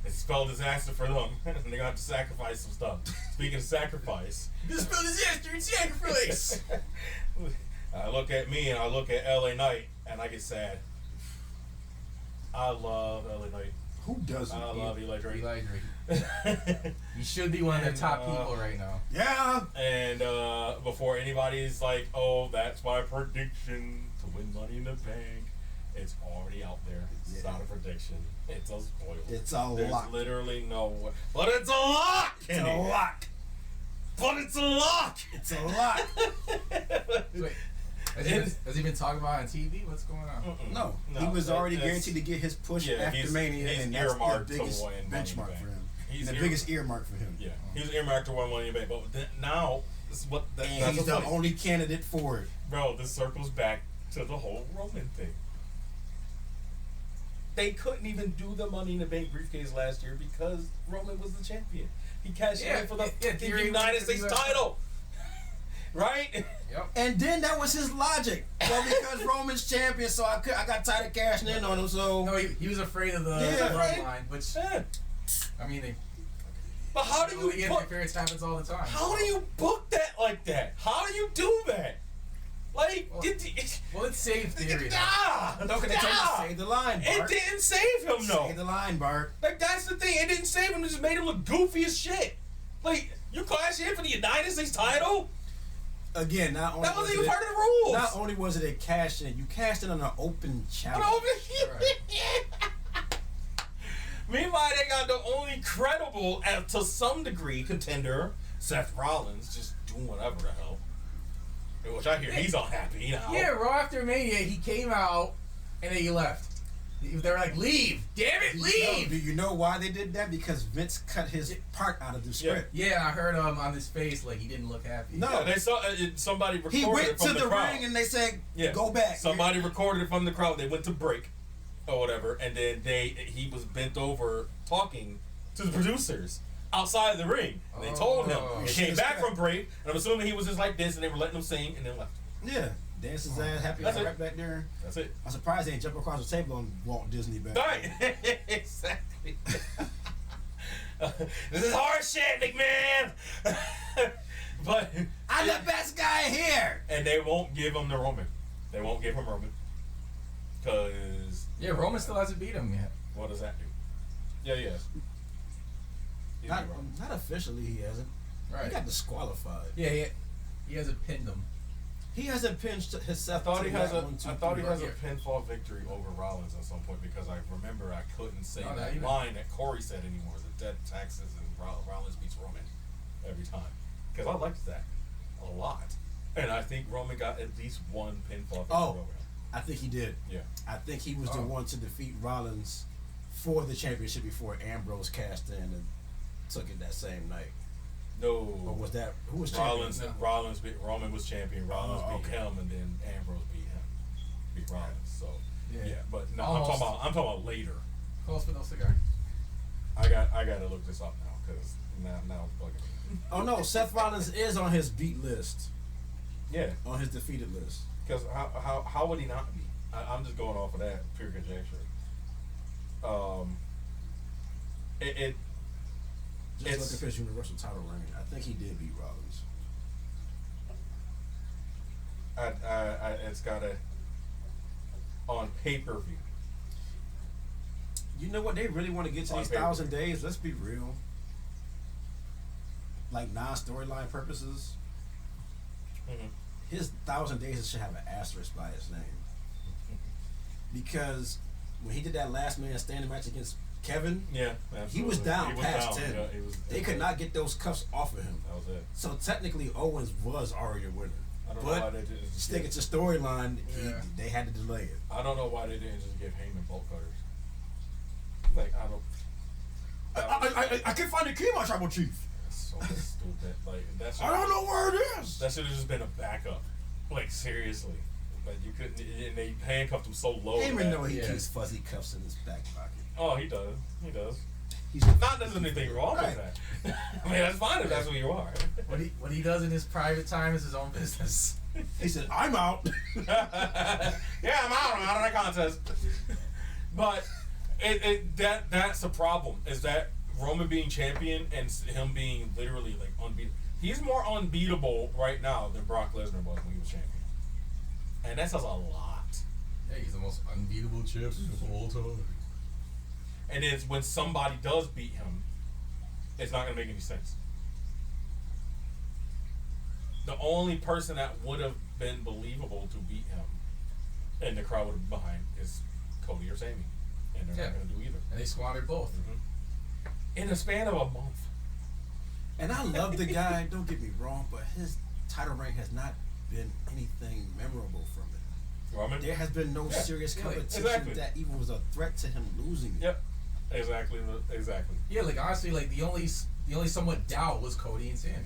It's spelled disaster for them. They're gonna have to sacrifice some stuff. Speaking of sacrifice, This spell disaster and sacrifice. I look at me and I look at LA Knight and I get sad. I love LA Knight. Who doesn't? I love Eli Drake. Eli Drake. You should be one of the And, top people right now. Yeah. And before anybody's like, oh, that's my prediction to win Money in the Bank, it's already out there. It's Yeah. not a prediction. It's a spoiler. It's a There's lock. literally no way. But it's a lock! It's a lock. But it's a lock! It's a lock. Wait, has he been talking about it on TV? What's going on? No, he was already guaranteed to get his push after Mania, he's and that's the earmarked to biggest win Money in the benchmark Bank. for him. He's the biggest earmark for him. Yeah, he was earmarked to win Money in the Bank, but now this is what And that's he's the the thing. only candidate for it. Bro, this circles back to the whole Roman thing. they couldn't even do the Money in the Bank briefcase last year because Roman was the champion. He cashed in for the United States title. Right? Yep. And then that was his logic. Well, because Roman's champion, so I got tired of cashing in on him. So No, he was afraid of the bloodline, which I mean, but how do you interference happens all the time. How do you book that like that? How do you do that? Like, well, it's saved theory. no, because they told him to save the line, Bart. It didn't save him, though. Save the line, Bart. Like, that's the thing. It didn't save him. It just made him look goofy as shit. Like, you cash in for the United States title? Again, not only that wasn't even part of the rules. Not only was it a cash in, you cashed in on an open challenge. Meanwhile, they got the only credible, to some degree, contender, Seth Rollins, just doing whatever the hell. Which I hear he's unhappy now. Yeah, Raw after Mania, he came out and then he left. They were like, leave! Damn it, leave! Do you know why they did that? Because Vince cut his part out of the script. Yeah, I heard on his face, like, he didn't look happy. No. Yeah, they saw somebody recorded he went it from to the crowd. ring and they said, go back. Somebody recorded it from the crowd. They went to break or whatever, and then he was bent over talking to the producers outside of the ring. And they told him. He came back from break, and I'm assuming he was just like this, and they were letting him sing, and then left. Yeah. Dance his ass happy right back there. That's it. I'm surprised they ain't jump across the table on Walt Disney back. Right. Exactly. This is hard shit, McMahon. But I'm the best guy here. And they won't give him the Roman. They won't give him Roman. Cause Roman still hasn't beat him yet. What does that do? Yeah, he has. Not officially, he hasn't. Right. He got disqualified. Yeah, he hasn't pinned him. He hasn't pinched himself. I thought he has a pinfall victory over Rollins at some point because I remember I couldn't say that line that Corey said anymore. The death taxes and Rollins beats Roman every time because I liked that a lot, and I think Roman got at least one pinfall victory over him. I think he did. Yeah, I think he was the one to defeat Rollins for the championship before Ambrose cashed in and took it that same night. No. Or was that who was Rollins? champion? Roman was champion. Rollins beat him, and then Ambrose beat Rollins. So yeah, but no, I'm talking about later. Close for no cigar. I gotta look this up now because now it's bugging me. Oh no, Seth Rollins is on his beat list. Yeah, on his defeated list. Because how would he not be? I'm just going off of that pure conjecture. Just looking for his Universal title reign. I think he did beat Rollins. It's gotta on pay-per-view. You know what? They really want to get to these 1,000 days. Let's be real. Like non-storyline purposes, his 1,000 days should have an asterisk by his name. Because when he did that last man standing match against Kevin, he was down past 10. Yeah, they could not get those cuffs off of him. That was it. So technically, Owens was already a winner. I don't know why they didn't sticking to storyline. They had to delay it. I don't know why they didn't just give Heyman bolt cutters. Like I can't find the key, my tribal chief. That's so stupid. Like that's. I don't know where it is. That should have just been a backup. Like seriously. Like you couldn't. And they handcuffed him so low. Heyman know he keeps fuzzy cuffs in his back pocket. Oh, he does. He does. Not there's anything wrong with that. I mean, that's fine if that's who you are. What he does in his private time is his own business. He said, "I'm out." Yeah, I'm out of that contest. But that's the problem. Is that Roman being champion and him being literally like unbeatable. He's more unbeatable right now than Brock Lesnar was when he was champion, and that says a lot. Yeah, he's the most unbeatable champion of all time. And then when somebody does beat him, it's not going to make any sense. The only person that would have been believable to beat him and the crowd would have been behind is Cody or Sammy. And they're not going to do either. And they squandered both. In the span of a month. And I love the guy, don't get me wrong, but his title reign has not been anything memorable from it. Roman? There has been no serious competition that even was a threat to him losing it. Yep. Exactly. Yeah, like honestly, like the only somewhat doubt was Cody and Sammy.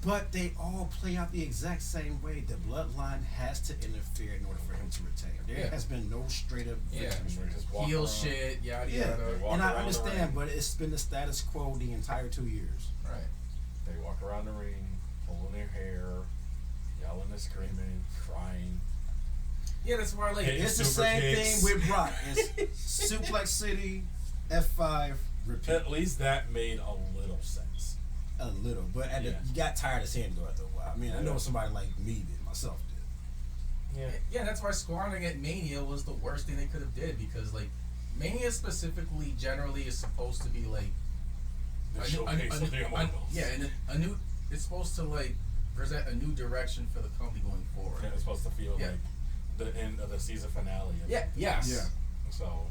But they all play out the exact same way. The bloodline has to interfere in order for him to retain. There has been no straight up victories. Heel shit, yada yada. And I understand, but it's been the status quo the entire 2 years. Right. They walk around the ring, pulling their hair, yelling and screaming, crying. Yeah, that's why like It's the same thing with Brock. It's Suplex City, F5, repeat. At least that made a little sense. A little, but you got tired of seeing it though after a while. I mean, I know somebody like me did, myself did. Yeah, that's why squandering at Mania was the worst thing they could have did, because like Mania specifically generally is supposed to be like The showcase of the immortals. and a new. It's supposed to like present a new direction for the company going forward. And it's supposed to feel like the end of the season finale. Yes. Yeah. So,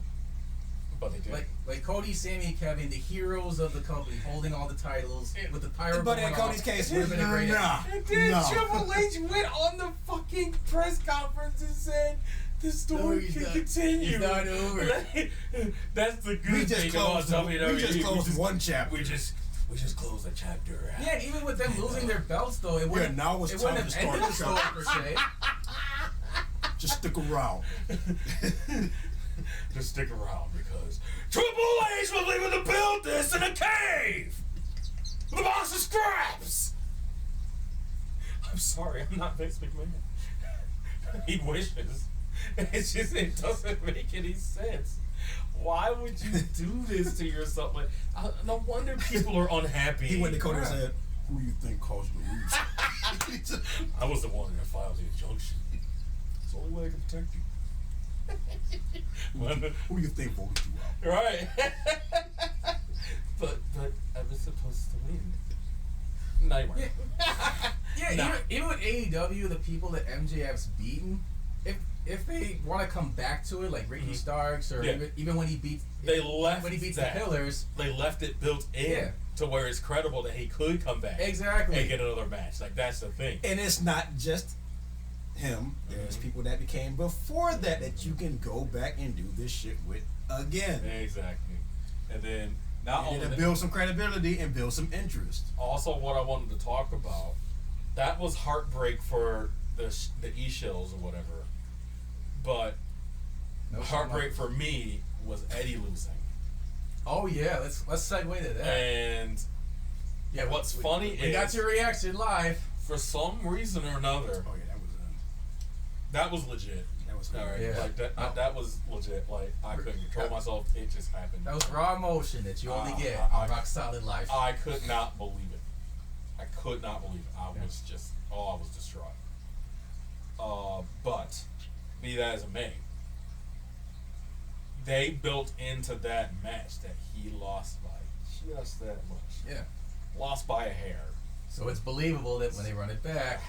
but they did. Like Cody, Sammy, and Kevin, the heroes of the company, holding all the titles with the pyro. But in Cody's case, would have been a great. And then Triple H went on the fucking press conference and said the story can continue. He's not over. That's the good We just thing closed, about WWE. we just closed one chapter. We just closed a chapter. Yeah, and even with them losing their belts, though, it wouldn't. now it's it time wouldn't to have start ended the the story per se. Just stick around. Just stick around because Triple H was leaving to build this in a cave with a box of scraps. I'm sorry, I'm not Vince McMahon. He wishes. It's just, it doesn't make any sense. Why would you do this to yourself? Like, no wonder people are unhappy. He went to Cody and said, "Who you think caused the lose?" I was the one that filed the injunction. It's the only way I can protect you. Who you think voted you out? Right. but I was supposed to win. No, you weren't. Yeah, even with AEW, the people that MJF's beaten, if they want to come back to it, like Ricky Starks, or even when he beats, when he beats the Pillars, they left it built in to where it's credible that he could come back exactly and get another match. Like, that's the thing. And it's not just him. There's people that became before that you can go back and do this shit with again. Exactly. And then not only to that, build some credibility and build some interest. also what I wanted to talk about, that was heartbreak for the E-Shills or whatever. But heartbreak for me was Eddie losing. Oh yeah, let's segue to that. And what's funny is we got your reaction live. For some reason or another, Oh yeah, that was legit. that was All right, Yeah. like that was legit. Like, I couldn't control myself. It just happened. That was raw emotion that you only get on Rock Solid Life. I could not believe it. I could not believe it. I was just, I was distraught. But be that as it may, they built into that match that he lost by just that much. Yeah. Lost by a hair. So it's believable that when they run it back,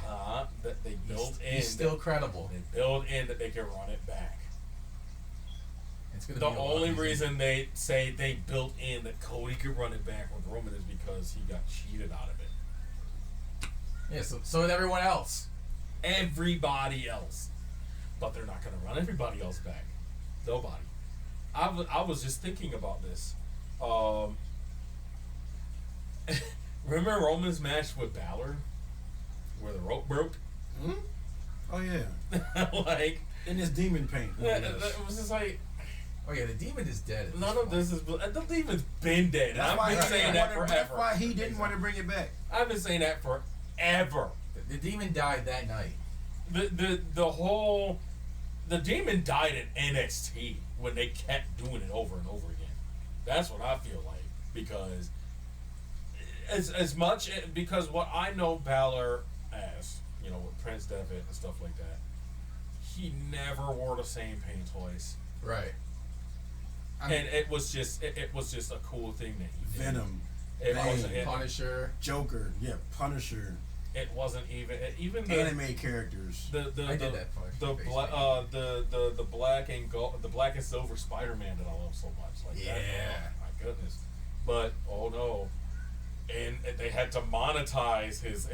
That they built in. he's still credible. They built in that they can run it back. It's gonna The be a lot only easier. reason they say they built in that Cody could run it back with Roman is because he got cheated out of it. Yeah, so with everyone else. Everybody else. But they're not going to run everybody else back. Nobody. I was just thinking about this. Remember Roman's match with Balor? Where the rope broke? Hmm? Oh yeah. Like, In his demon paint. it was just like, Oh yeah, the demon is dead. at none this of this is. The demon's been dead. And I've been saying that That's forever. why he didn't want to bring it back. I've been saying that forever. point. The demon died that night. The demon died in NXT when they kept doing it over and over again. That's what I feel like, because because what I know Balor as, with Prince Devitt and stuff like that, he never wore the same paint twice. Right. And it was just a cool thing that he did. Venom, It Bane, wasn't. Punisher. Joker, Punisher, It wasn't even the anime characters. I did that part. the black and gold, the black and silver Spider-Man that I love so much. Like that. Yeah. Oh, my goodness. But oh no. And they had to monetize his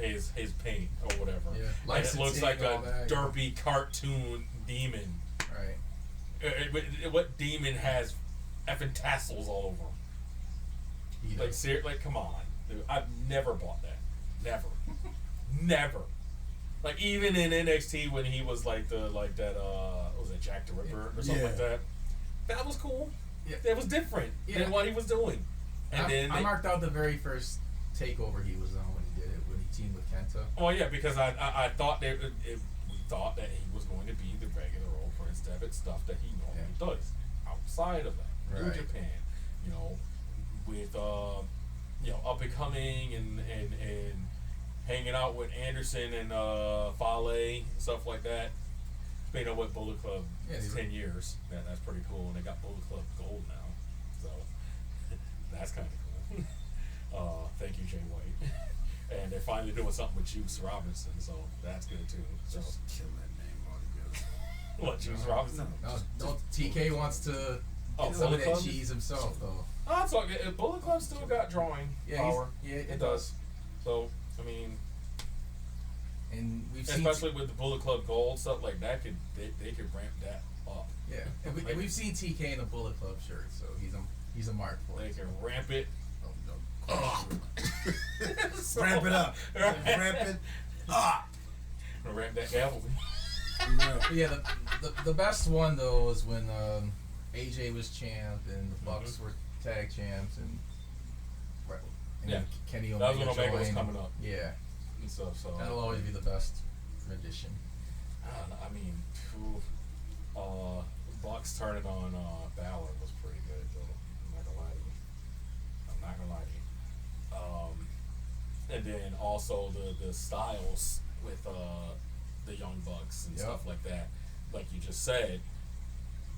paint or whatever. Yeah. And it looks Licensing like and all a that. derpy cartoon demon. Right. What demon has effing tassels all over him? You know. Like come on, dude. I've never bought that. Never. Like even in NXT when he was like that what was it Jack the Ripper or something like that. That was cool. Yeah. It was different than what he was doing. And then I marked out the very first takeover he was on when he did it, when he teamed with Kenta. Oh yeah, because I thought we thought that he was going to be the regular old Prince Devitt stuff that he normally does outside of that. New Japan, with up and coming and hanging out with Anderson and Fale, stuff like that. You know what, Bullet Club is 10 years. That's pretty cool, and they got Bullet Club Gold now, so that's kind of cool. Thank you, Jay White. And they're finally doing something with Juice Robinson, so that's good too. So Just kill that name altogether. what, Juice Robinson? No, TK wants to get some Bullet of that Club? cheese himself, though. Oh, it's okay. Bullet Club still got drawing power. It does. So I mean. And we've seen, especially with the Bullet Club Gold stuff like that, they could ramp that up. yeah, and we've seen TK in a Bullet Club shirt, so he's a mark for They it. can ramp it. Ramp it up. Ramp it up. Ramp that gavel. But yeah, the best one though was when AJ was champ and the Bucks were tag champs and Kenny that was when Omega Omega was joined. coming up. Yeah, And so that'll always be the best rendition. I mean, Bucks turning on Balor was pretty good though. I'm not gonna lie to you. And then also the styles with the Young Bucks and stuff like that. Like you just said,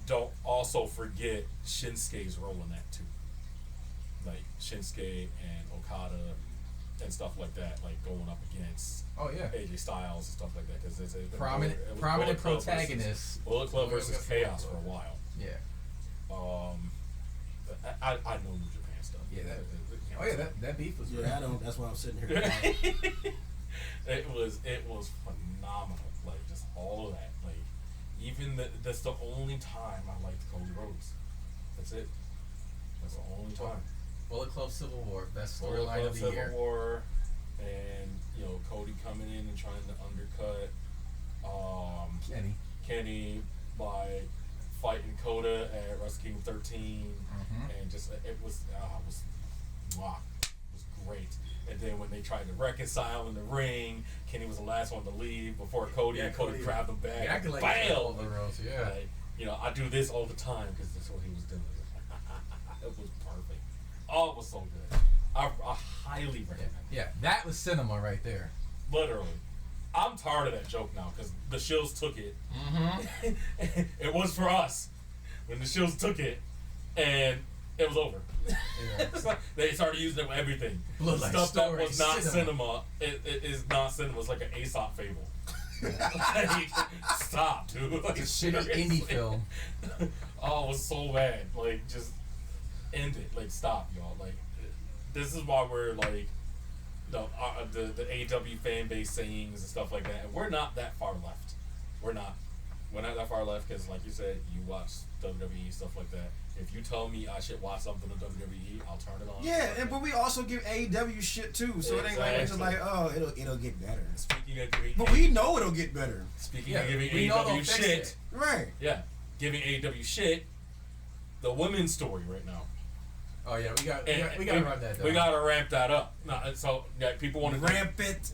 don't also forget Shinsuke's role in that too. Like Shinsuke and Okada and stuff like that, like going up against AJ Styles and stuff like that, because it's Prominent protagonists. Bullet Club versus Chaos for a while. Yeah. I know New Japan stuff. Yeah, that beef was Yeah, I don't. That's why I'm sitting here. It was phenomenal. Like just all of that. Like even that's the only time I liked Cody Rhodes. That's it. That's the only time. Bullet Club Civil War, best Bullet storyline Club of the Civil year. War, and Cody coming in and trying to undercut Kenny by fighting Coda at Wrestle Kingdom 13, and just it was great. And then when they tried to reconcile in the ring, Kenny was the last one to leave before Cody, and Cody grabbed him back. Yeah, I could like bam! the ropes, yeah. Like, I do this all the time because that's what he was doing. It was perfect. Oh, it was so good. I highly recommend it. Yeah, that was cinema right there. Literally. I'm tired of that joke now because the Shills took it. It was for us when the Shills took it, and it was over. Yeah. They started using it with everything. Bloodline Stuff that story, was not cinema. cinema. It is not cinema. It's like an Aesop fable. Like, stop, dude. Like, It's a shitty indie film. Oh, it was so bad. Like, just end it. Like, stop, y'all. Like, this is why we're like the AEW fan base sayings and stuff like that. And we're not that far left. We're not that far left because, like you said, you watch WWE stuff like that. If you tell me I should watch something on WWE, I'll turn it on. Yeah, but we also give AEW shit too, so it ain't like we're just like, oh, it'll get better. Speaking of giving, But we know it'll get better. speaking of giving we know they'll AEW fix shit, it. Right. yeah, giving AEW shit. The women's story right now. Oh yeah, we got And to run that down. We gotta ramp that up. No, so people want to Ramp it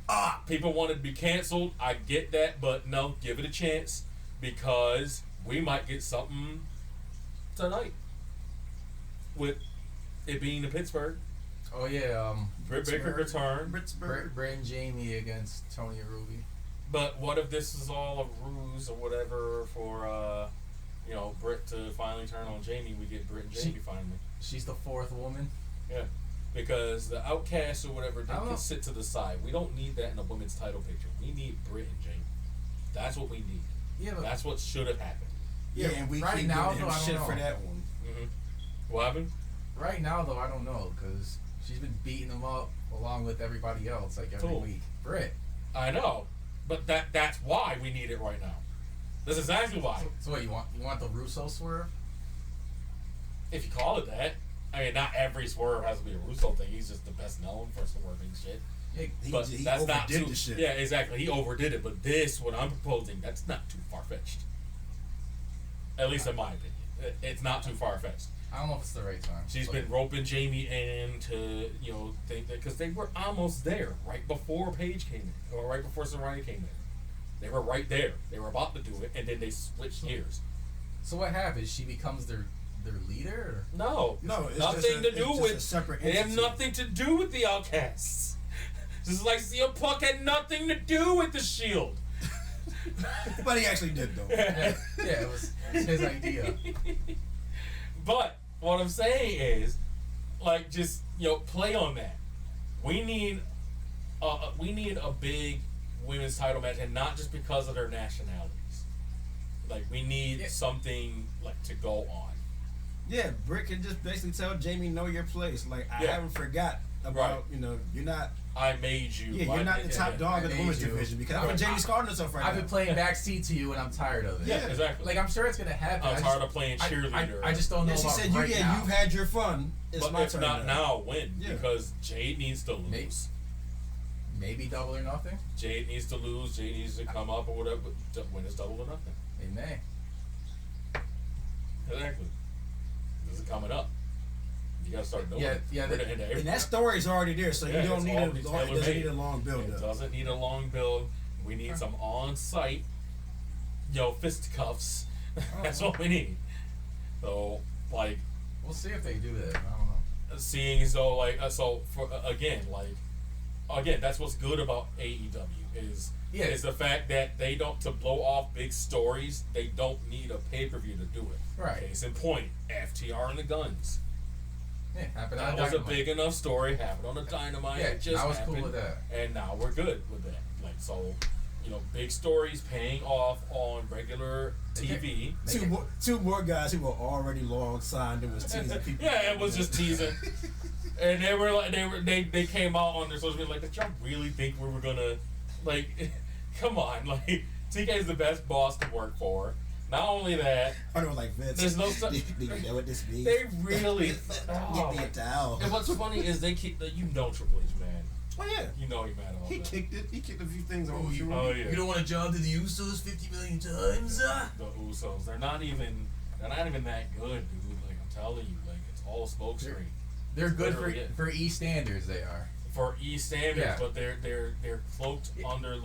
up. People want it to be canceled. I get that, but no, give it a chance because we might get something tonight with it being in Pittsburgh. Oh yeah, Britt Baker return. Bray and Jamie against Tony and Ruby. But what if this is all a ruse or whatever for Britt to finally turn on Jamie? We get Britt and Jamie finally. She's the fourth woman. Yeah. Because the Outcasts or whatever, they I don't can know. sit to the side. We don't need that in a women's title picture. We need Britt and Jamie. That's what we need. Yeah, but That's what should have happened. Yeah, and we right keep now, giving him though, I don't shit know. for that one. What happened? right now though, I don't know because she's been beating them up along with everybody else like every Cool. week. Britt. I know, but that's why we need it right now. That's exactly why. So what you want the Russo swerve? If you call it that. I mean, not every swerve has to be a Russo thing. He's just the best known for swerving shit. But he that's not overdid too. the shit. Yeah, exactly. He overdid it. But this, what I'm proposing, that's not too far fetched. At least in my opinion, it's not too far fetched. I don't know if it's the right time. She's been roping Jamie in to, think that because they were almost there right before Paige came in, or right before Saraya came in. They were right there. They were about to do it, and then they switched gears. So what happens? She becomes their leader? Or? No, it's nothing just to do it's with. just a separate They have entity. nothing to do with the Outcasts. Just like CM Punk had nothing to do with the Shield. But he actually did though. Yeah, it was his idea. But what I'm saying is, like, just play on that. We need a big women's title match, and not just because of their nationalities. Like, we need something like to go on. Yeah, Britt can just basically tell Jamie, know your place. Like, I haven't forgot about, you're not. I made you. Yeah, you're not the top dog of the women's division because that's what Jamie's calling herself right now. I've been playing backseat to you, and I'm tired of it. Yeah, exactly. Like, I'm sure it's gonna happen. I'm tired of playing cheerleader. I just don't know She about said, right now. you've had your fun. It's But my if turn not now, when? Yeah. Because Jade needs to lose. Maybe double or nothing. Jade needs to lose. Jade needs to come up or whatever. When it's double or nothing. It may. Exactly. This is coming up. You gotta start knowing. Yeah. And that story's already there, so you don't need it doesn't need a long build It up. doesn't need a long build. We need some on-site, fisticuffs. That's what we need. So, like, We'll see if they do that. I don't know. seeing again, that's what's good about AEW is the fact that they don't, to blow off big stories, they don't need a pay-per-view to do it. Right. Case in point, FTR and the Guns. Yeah, happened That on was a Dynamite. big enough story. Happened on the Dynamite. Yeah, It just I was happened, cool with that. And now we're good with that. Like, so, big stories paying off on regular TV. Two more guys who were already long signed and was teasing people. Yeah, it was just teasing. And they were like, they came out on their social media like, did y'all really think we were gonna, like, come on, like, TK is the best boss to work for. Not only that, I don't like Vince. there's no Do you know what this means? they really. Get me a towel. And what's funny is they keep Triple H, man. Oh yeah. You know he mad about He that. kicked it. He kicked a few things on. Oh yeah. You don't want to jump to the Usos 50 million times? The Usos, they're not even that good, dude. Like, I'm telling you, like, it's all smokescreen. They're good literally it. for E standards. They are. For E standards, Yeah. but they're cloaked under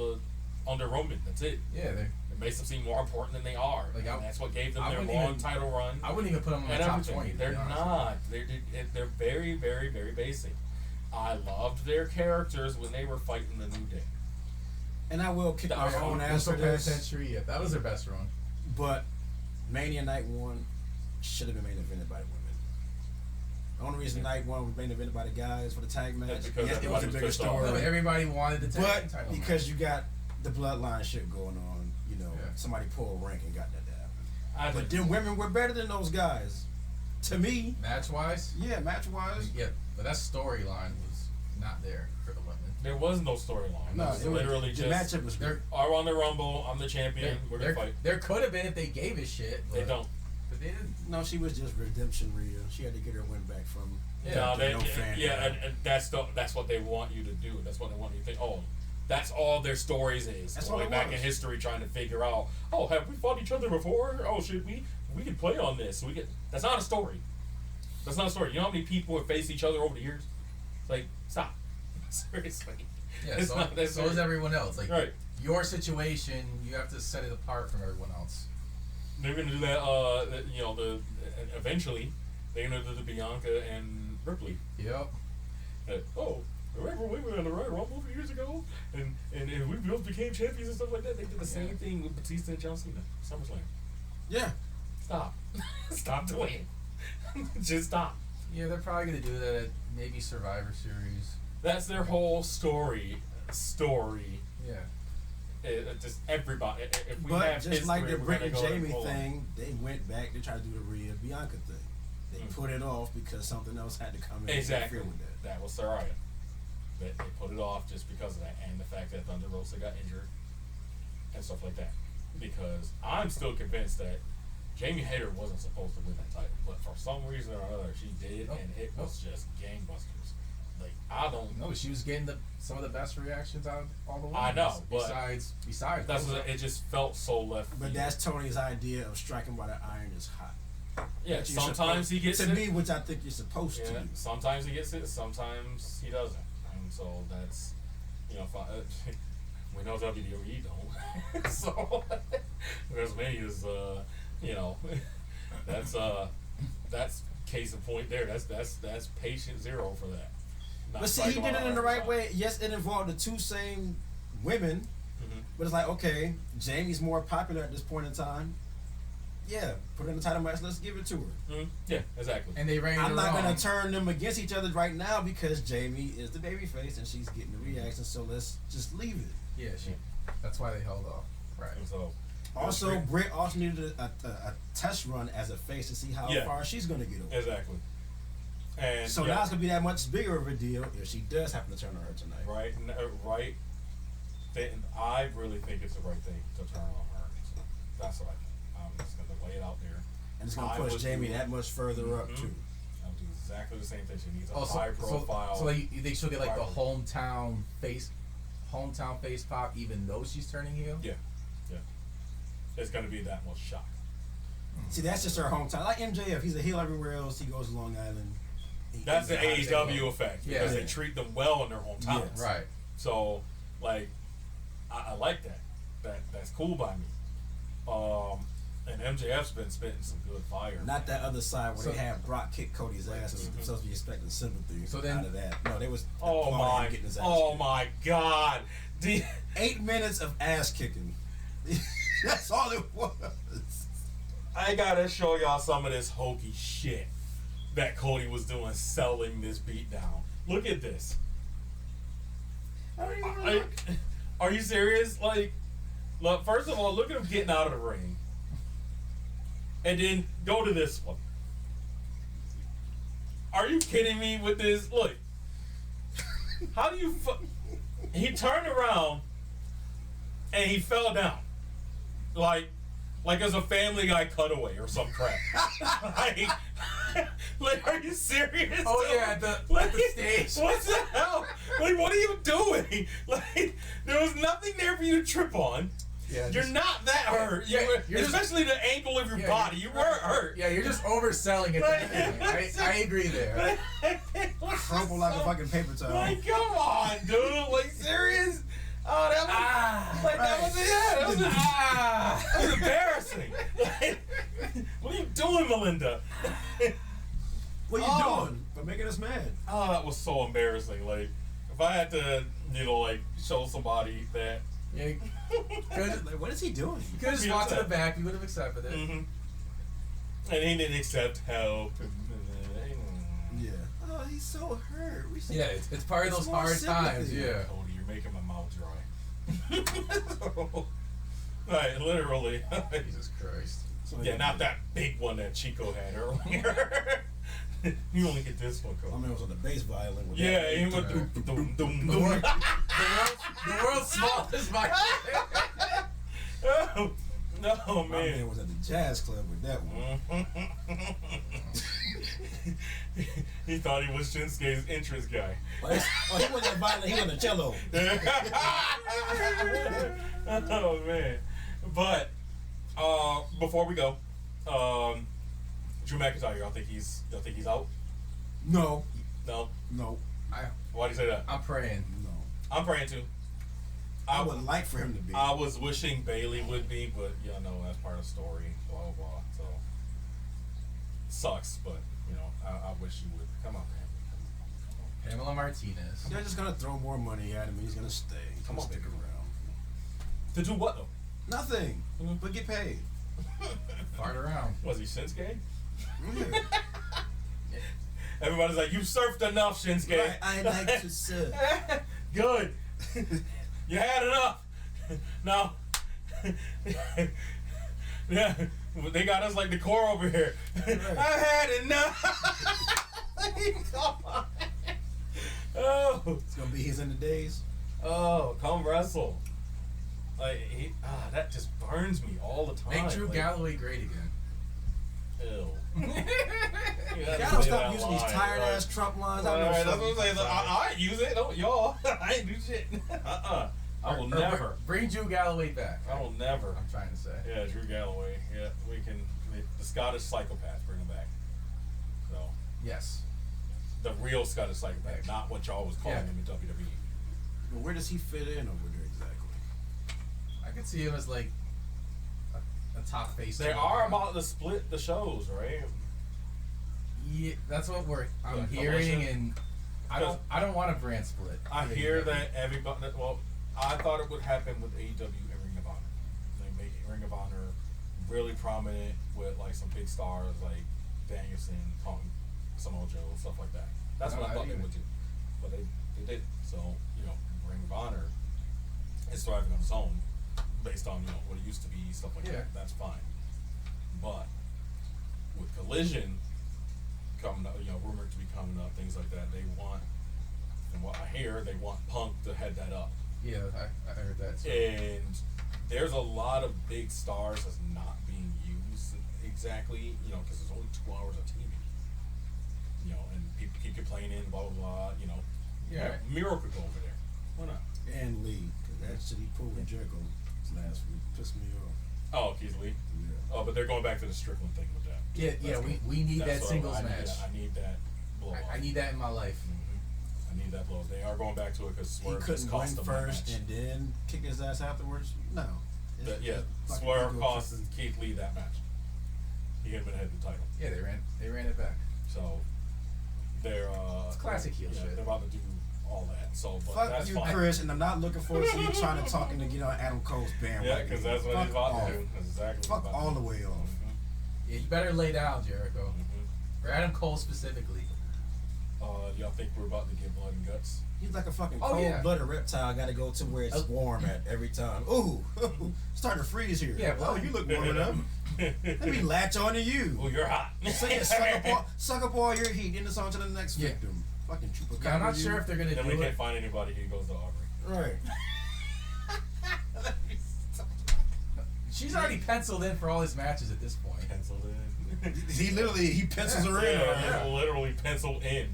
Roman. That's it. Yeah, they. It makes them seem more important than they are. Like, and that's what gave them I their wouldn't long even- title run. I wouldn't even put them in the and top everything. 20. to They're be honest not. They're very, very, very basic. I loved their characters when they were fighting the New Day. And I will kick That my was own cool. ass for this. Century. Yeah, that was their best run. But Mania Night 1 should have been main evented by the women. The only reason Night 1 was main evented by the guys for the tag match, That's because it was a everybody was bigger pissed off. story. Everybody wanted the tag But title. because you got the bloodline shit going on, Yeah. somebody pulled rank and got that down. But But them women were better than those guys. To me, match wise, yeah, match wise. yeah, but that storyline was not there for the women. there was no storyline. No, it was it was, literally the just matchup was They're, I won the Rumble. I'm the champion. We're gonna there, fight. there could have been if they gave a shit. But They don't. But they didn't. No, she was just redemption Rhea. She had to get her win back from No, the no fan. and that's what they want you to do. That's what they want you to think. Oh, that's all their stories is. That's all going it back was. in history, trying to figure out. Oh, have we fought each other before? Oh, should we? We can play on this. We can. That's not a story. That's not a story. You know how many people have faced each other over the years? It's like, stop. Seriously. Yeah, It's not that so is serious. everyone else. Like Right. your situation, you have to set it apart from everyone else. They're gonna do that. Eventually, they're gonna do the Bianca and Ripley. Yep. Remember we were in the Royal Rumble a few years ago, and we both became champions and stuff like that. They did the same thing with Batista and John Cena. SummerSlam. Yeah. Stop. Stop doing it. Just stop. Yeah, they're probably gonna do that at maybe Survivor Series. That's their whole story. Yeah. Just everybody. If we But have just history, like the we're Britt gonna and go Jamie full on. thing, they went back. They tried to do the Rhea Bianca thing. They put it off because something else had to come in Exactly. and interfere with that. That was Saraya. They put it off just because of that, and the fact that Thunder Rosa got injured and stuff like that. Because I'm still convinced that Jamie Hayter wasn't supposed to win that title, but for some reason or another, she did, and it was just gangbusters. Like, I don't know. No, she was getting some of the best reactions out of all the women. I know, but besides that's what, it just felt so left. But that's Tony's idea of striking while the iron is hot. Yeah, Which you're sometimes he gets to it. me, which I think you're supposed to Yeah, do. sometimes he gets it, sometimes he doesn't. And so that's, we know WWE don't. So WrestleMania is, that's case in point there. That's patient zero for that. Not But see, he did it in the right way. way. Yes, it involved the two same women, Mm-hmm. but it's like, okay, Jamie's more popular at this point in time. Yeah, put her in the title match. Let's give it to her. Mm-hmm. Yeah, exactly. And they ran I'm not wrong. gonna turn them against each other right now because Jamie is the babyface and she's getting the reaction. So let's just leave it. Yeah, that's why they held off. Right. And so Also, Britt also needed a test run as a face to see how Yeah. far she's gonna get over. exactly. And So now it's gonna be that much bigger of a deal if she does happen to turn on her tonight. right. Then I really think it's the right thing to turn on her. So that's what I think. I'm just gonna lay it out there. And it's gonna I push would Jamie do- that much further up Mhm. too. I'll do exactly the same thing. She needs a Oh, high profile. So they still get like the rivalry. hometown face pop, even though she's turning heel. Yeah. It's gonna be that much shock. See, that's just her hometown. Like MJF, he's a heel everywhere else. He goes to Long Island. That's the he's a hot AEW effect Yeah. because Yeah. they treat them well in their hometowns. Yes. Right. So, like, I like that. That's cool by me. And MJF's been spitting some good fire. Not that other side where So- they had Brock kick Cody's ass and Mhm. supposed to be expecting sympathy So then- out of that. No, they was Oh applauding my! him getting his ass Oh kicked. my God! 8 minutes of ass kicking. That's all it was. I gotta show y'all some of this hokey shit that Cody was doing selling this beatdown. Look at this. Are you serious? Like, look, first of all, look at him getting out of the ring. And then go to this one. Are you kidding me with this? Look. How do you he turned around and he fell down. Like as a Family Guy cutaway or some crap. like, are you serious? Oh dude? yeah, at the stage. What the hell? Like, what are you doing? Like, there was nothing there for you to trip on. Yeah, You're not that hurt. Yeah, You were, you're just- especially the ankle of your body. You weren't hurt. Yeah, you're just overselling it. I agree there. Crumple like a fucking paper towel. Like, come on, dude. Like, serious? Oh, that was that was embarrassing. Like, what are you doing, Melinda? What are you doing for making us mad? Oh, that was so embarrassing. Like, if I had to, show somebody that. Yeah, Like, what is he doing? you could have just walked to the back. You would have accepted it. Mm-hmm. And he didn't accept help. Yeah. Oh, he's so hurt. We should- Yeah, it's part of It's those more hard sympathy. times. Yeah. Cody, you're making my mouth dry. Right, literally. Jesus Christ. So, Yeah, not that big one that Chico had earlier. You only get this one, My Cody. man was on the bass violin with Yeah, that. he went doom doom doom The doom. world's smallest violin. Oh, no, My man man. was at the jazz club with that one. He thought he was Shinsuke's entrance guy. Oh, he wasn't a violin, he was a cello. Oh man! But before we go, Drew McIntyre, y'all think he's out? No. No. No. Why do you say that? I'm praying. No. I'm praying too. I would like for him to be. I was wishing Bailey would be, but that's part of the story. Blah blah blah. So sucks, but I wish you would come on, man. Pamela Martinez. They're just gonna throw more money at him and he's gonna stay. He's Come gonna on. stick around. To do what though? Nothing. Mhm. But get paid. Fart around. Was he Shinsuke? Yeah. Everybody's like, you surfed enough, Shinsuke. Right, I like to surf. Good. You had enough. Now, yeah, they got us like the core over here. I had enough. Come on. Oh, It's gonna be his in the days. come wrestle. Like that just burns me all the time. Make Drew Like, Galloway great again. Ew. Y'all don't stop using these tired ass Trump lines. I know Alright, that's something. what I'm saying. I ain't use it. Don't y'all. I ain't do shit. I will never. Bring Drew Galloway back. I will never. I'm trying to say. Yeah, Drew Galloway. Yeah, we can. The Scottish psychopath, bring him back. So Yes. the real Scottish psychopath, not what y'all was calling him in WWE. But where does he fit in over there exactly? I could see him as like a top face. They are about to split the shows, right? Yeah, that's what I'm Yeah, hearing, Collision. and I don't want a brand split. I hear that everybody. Well, I thought it would happen with AEW and Ring of Honor. They make Ring of Honor really prominent with like some big stars like Danielson, Punk, Samoa Joe, stuff like that. That's what I thought they would do, but they did. So Ring of Honor is thriving on its own, based on what it used to be, stuff like that. That's fine, but with Collision coming up, rumored to be coming up, things like that, they want, and what I hear, they want Punk to head that up. Yeah, I heard that too. And there's a lot of big stars that's not being used exactly, because there's only 2 hours of TV. And people keep complaining, blah, blah, blah, Yeah. Miro could go over there. Why not? And Lee, because that shit he pulled with Jericho last week pissed me off. Oh, Keith Lee? Yeah. Oh, but they're going back to the Strickland thing with that. Yeah, we need that That's what singles I need. match. I need that blow off. I need that in my life. I need that blow. They are going back to it because He Swerve couldn't just win cost them that first match. and then kick his ass afterwards. No. Yeah, Fucking Swerve ego cost tripping. Keith Lee that match. He could have been ahead of the title. Yeah, they ran it back. So they're It's classic heel shit. They're about to do all that. So, but Fuck that's you, fine. Chris, and I'm not looking forward to you trying to talk him to get on Adam Cole's bandwagon. Yeah, because that's what he's Fuck about off. to do. That's exactly Fuck what he's about all to the do. way off. Yeah, you better lay down, Jericho. Mm-hmm. Or Adam Cole specifically. Y'all think we're about to get blood and guts? He's like a fucking Oh, yeah. cold-blooded reptile. Got to go to where it's warm at every time. Ooh, starting to freeze here. Yeah, oh, you look warm enough. Let me latch on to you. Oh, you're hot. So yeah, suck up all your heat. End this on to the next Yeah. victim. Fucking chupacabra. Yeah, I'm not sure if they're gonna Then do we it. can't find anybody who goes to Aubrey. Right. She's already penciled in for all his matches at this point. Penciled in. He pencils her in. Yeah, it's literally penciled in.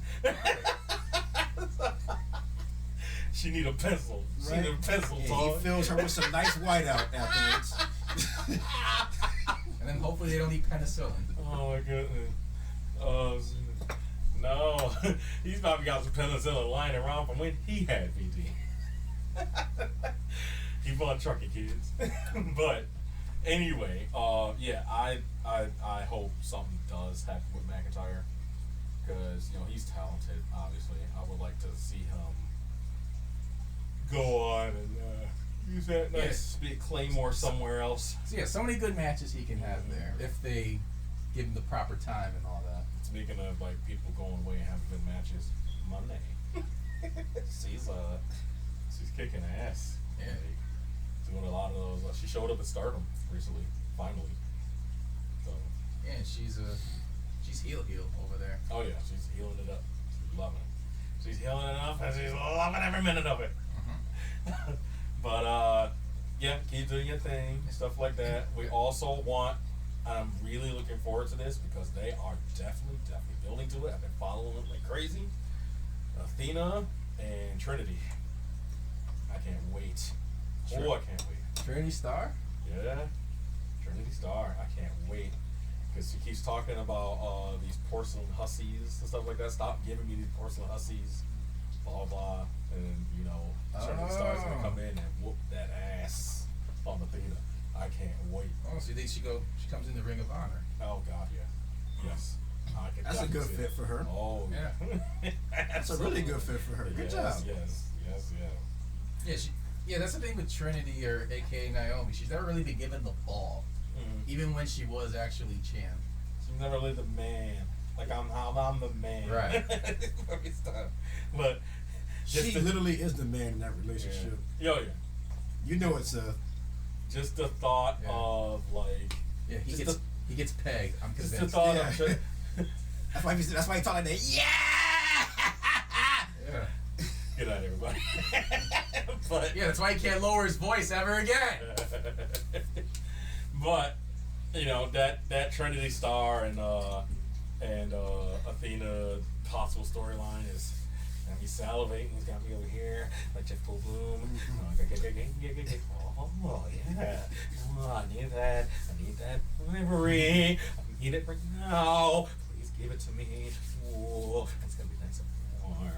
She need a pencil. She Right. need a pencil, Yeah, dog. he fills her with some nice whiteout afterwards. And then hopefully they don't need penicillin. Oh my goodness. Oh no. He's probably got some penicillin lying around from when he had VD. He bought trucking kids. But anyway, yeah, I hope something does happen with McIntyre. Because, he's talented, obviously. I would like to see him go on and use that nice big Claymore somewhere else. So yeah, so many good matches he can have there if they give him the proper time and all that. Speaking of like people going away and having good matches, Monday, she's kicking ass. Yeah. Like, doing a lot of those. She showed up at Stardom recently, finally. So. Yeah, and she's heel over there. Oh yeah, she's healing it up. She's loving it. She's healing it up, and she's loving every minute of it. But yeah, keep doing your thing, stuff like that. We also want. I'm really looking forward to this because they are definitely building to it. I've been following them like crazy. Athena and Trinity. I can't wait. Oh, I can't wait. Trinity Star? Yeah, Trinity Star. I can't wait. Because she keeps talking about these porcelain hussies and stuff like that. Stop giving me these porcelain hussies. Blah, blah. And, Trinity Star's going to come in and whoop that ass on Athena. I can't wait. Oh, so you think she comes in the Ring of Honor? Oh, God, yeah. Yes. I can That's a good definitely see fit it. for her. Oh, Yeah. That's a really good fit for her. Good job. Yes. Yeah, that's the thing with Trinity or AKA Naomi. She's never really been given the ball, even when she was actually champ. She's never really the man. Like, I'm the man. Right. But She literally is the man in that relationship. Yeah. You know it's just the thought of like. Yeah, he Just gets pegged. I'm Just convinced. the thought Yeah. of. that's why he talk like that. Yeah. Yeah. Good night, everybody. But Yeah, that's why he can't lower his voice ever again. but you know, that Trinity Star and Athena possible storyline is got me salivating. It's got me over here like Jeff Goldblum. Oh yeah, oh, I need that. I need that delivery. I need it right now. Please give it to me. Oh, it's gonna be nice and warm.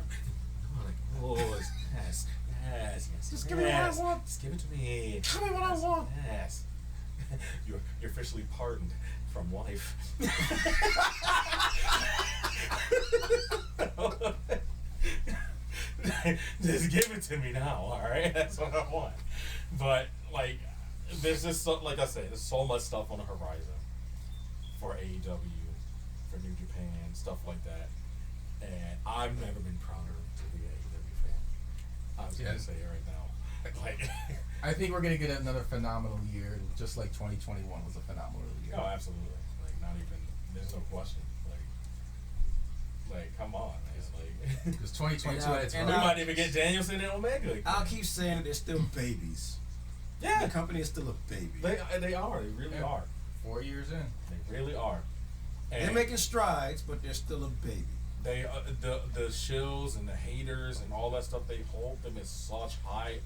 Oh, like, yes. Just give me what I want. Just give it to me. Tell me what I want. Yes. You're officially pardoned from life. Just give it to me now, all right? That's what I want. But like, there's just so, like I said, there's so much stuff on the horizon for AEW, for New Japan, stuff like that. And I've never been prouder to be an AEW fan. I was gonna say it right now. Like, I think we're gonna get another phenomenal year, just like 2021 was a phenomenal year. oh, absolutely. Like, not even. There's no question. Like, come on. It's like Because 2022 at its And we rough. might even get Danielson and Omega again. I'll keep saying that they're still babies. Yeah, The company is still a baby. they are. They really Yeah. are. 4 years in. They really are. And They're making strides, but they're still a baby. they the shills and the haters and all that stuff, they hold them at such high.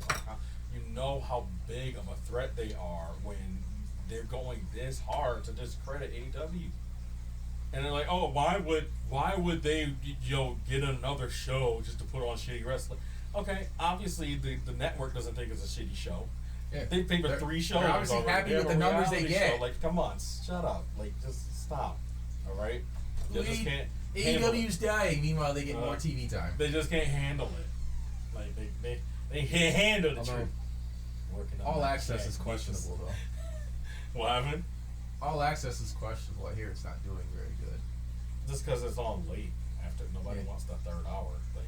You know how big of a threat they are when they're going this hard to discredit AEW. And they're like, oh, why would they, get another show just to put on shitty wrestling? Okay, obviously the network doesn't think it's a shitty show. Yeah. They paid for They're- 3 shows. they're obviously already. happy They with have the a numbers they reality get. show. Like, come on, shut up. Like, just stop. All right. They just can't. handle it. AEW's dying. Meanwhile, they get more TV time. They just can't handle it. Like they can't handle the Although, truth. Working on All that Access shit. is questionable, though. What happened? All Access is questionable. I hear it's not doing very good. Just because it's on late after nobody Yeah. wants the 3rd hour. Like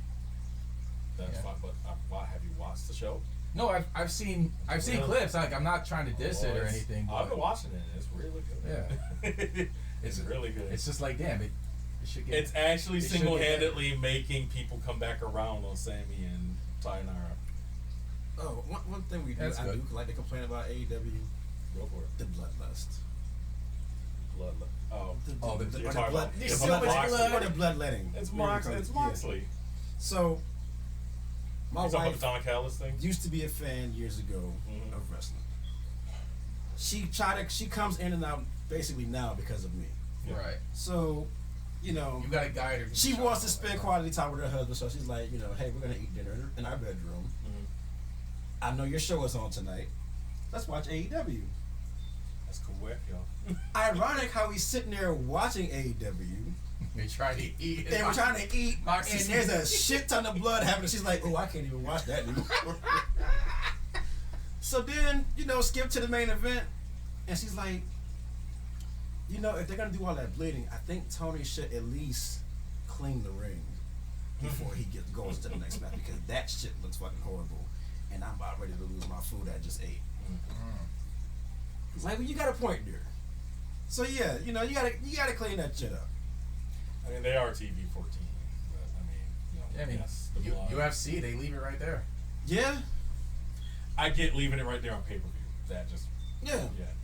that's Yeah. fine. But why have you watched the show? No, I've seen Really? clips. Like, I'm not trying to diss it or It's- anything. I've been But watching it. It's really good. it's really good. it's just like, damn, it should get. It's actually it should get single-handedly making people come back around on Sammy and Tainara. Oh, one thing we do, That's I good. do like to complain about AEW, Go for it. the bloodlust. Blood. Oh, The you're or the talking blood. about- The you're so talking much about blood. Moxley. Or the bloodletting. It's whatever Mox. you call It's it. Moxley. Yeah. So, my You talking about wife the Don Callis thing? used to be a fan years ago Mhm. of wrestling. She comes in and out basically now because of me. right. So, You got a guide her. she wants to spend quality time with her husband, so she's like, hey, we're gonna eat dinner in our bedroom. Mhm. I know your show is on tonight. Let's watch AEW. That's correct, y'all. Ironic how he's sitting there watching AEW, You're trying to eat. and we're trying to eat, Moxie and there's a shit ton of blood happening. She's like, oh, I can't even watch that anymore. So then, skip to the main event, and she's like, if they're gonna do all that bleeding, I think Tony should at least clean the ring before he goes to the next match, because that shit looks fucking horrible, and I'm about ready to lose my food I just ate. It's like, well, you got a point there. So yeah, you gotta clean that shit up. I mean, they are TV 14, but I mean, Yeah, I mean, yes, the blood. UFC, they leave it right there. Yeah, I get leaving it right there on pay-per-view. That just, yeah.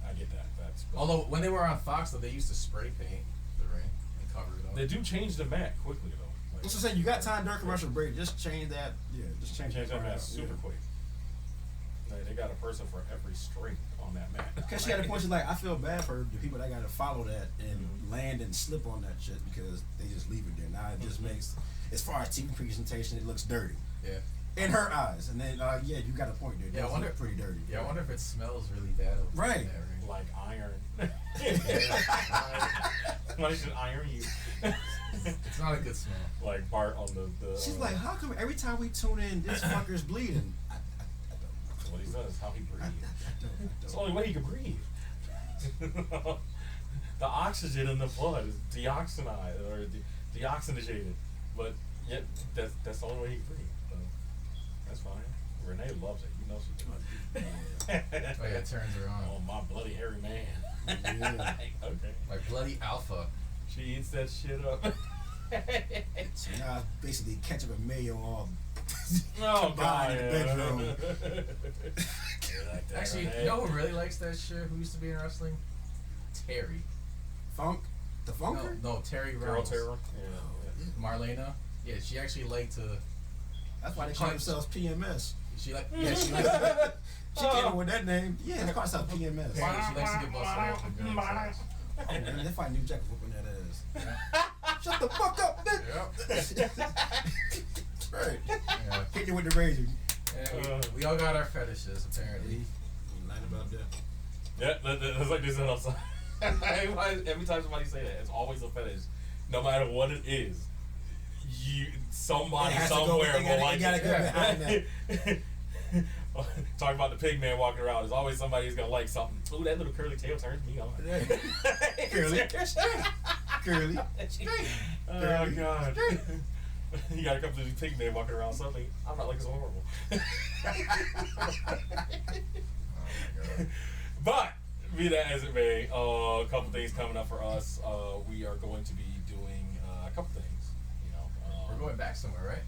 I get that. That's. Although when they were on Fox, though, they used to spray paint the ring and cover it up. They do change the mat quickly though. Like, What's to say? You got time during commercial break. Just change that. Yeah, just change change that part mat out, super yeah. quick. Like, they got a person for every string on that mat. Because she had a point. She's like, I feel bad for the people that got to follow that and land and slip on that shit because they just leave it there. Now it just makes, as far as TV presentation, it looks dirty Yeah. in her eyes. And then, yeah, you got a point there. It Yeah, I does wonder- look pretty dirty. Yeah, I wonder if it smells really bad over Right. in that ring. Like iron. Why should iron you? It's not a good smell. Like Bart on the. She's like, how come every time we tune in, this fucker's bleeding? I don't What he says, how he know. breathes. I It's the don't. only way he can breathe. The oxygen in the blood is deoxinized or deoxygenated, but yet that's the only way he can breathe. So that's fine. Renee loves it. You know she does. Oh, yeah, it turns her on. Oh, my bloody hairy man. Yeah. Okay. Like bloody alpha. She eats that shit up. So now basically ketchup and mayo all Oh combined God! in the Yeah. bedroom. You like that, Actually, Renee? you know who really likes that shit? Who used to be in wrestling? Terry. Funk? The Funker? No, Terry Girl Rhodes. terror. Yeah. Marlena. Yeah, she actually liked to. That's why they call themselves PMS. She likes to. She came up with that name. Yeah, they call themselves PMS. Apparently she likes to get busted open during sex. Oh, man, they find New Jack whooping that ass. Shut the fuck up, bitch. Right. Yeah. Hit you with the razor. Yeah, we all got our fetishes apparently. You lying about that. Yeah, that's like this outside. Every time somebody say that, it's always a fetish. No matter what it is, somebody somewhere will like gotta go behind it. Talking about the pig man walking around, there's always somebody who's gonna like something. Ooh, that little curly tail turns me on. Curly. Curly. Oh God. You gotta come to the pig man walking around something. I'm not like it's horrible. But be that as it may, a couple things coming up for us. We are going to be doing a couple things. You know, We're going back somewhere, right?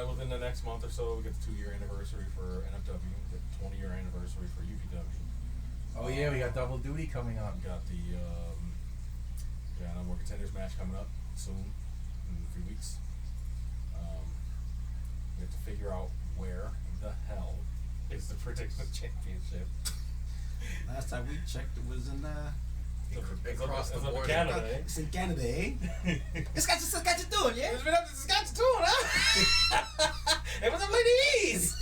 Within the next month or so, we get the 2-year anniversary for NFW, the 20-year anniversary for UPW. Oh yeah, we got double duty coming up. We got the No More Contenders match coming up soon, in a few weeks. We have to figure out where the hell is the Predictions Championship. Last time we checked, it was in Across the border. Canada, eh? it's in Canada, eh? It's got you doing, yeah? It's been up to Saskatchewan, huh? It was up in the east.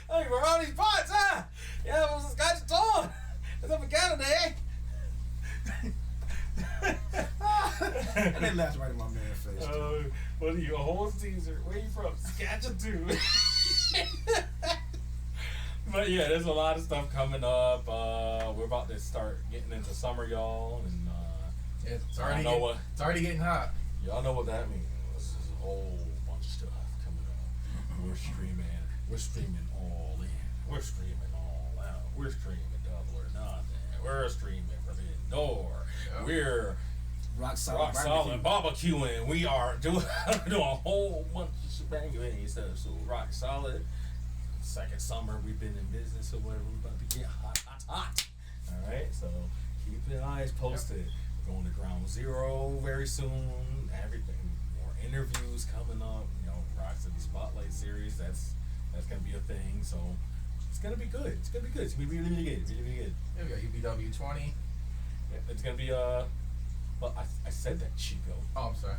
Hey, we're on these parts, huh? Yeah, it was Saskatchewan. It's up in Canada, eh? And they laughed right in my man's face. What are you, a whole teaser? Where are you from? Saskatchewan. But yeah, there's a lot of stuff coming up. We're about to start getting into summer, y'all, and It's already getting hot. y'all know what that means. There's a whole bunch of stuff coming up. We're streaming all in. We're streaming all out. We're streaming double or nothing. We're streaming from indoor. Yeah. We're Rock Solid barbecuing. We are doing a whole bunch of shebang stuff. So Rock Solid. Second summer we've been in business or whatever. We're about to get hot. All right, so keep your eyes posted. We're going to Ground Zero very soon. Everything, more interviews coming up. You know, Rock City Spotlight Series. That's gonna be a thing. So it's gonna be good. It's gonna be good. It's gonna be really, really good. Really, really good. Yeah, we got UPW 20. Yeah, it's gonna be Well, I said that, Chico. Oh, I'm sorry.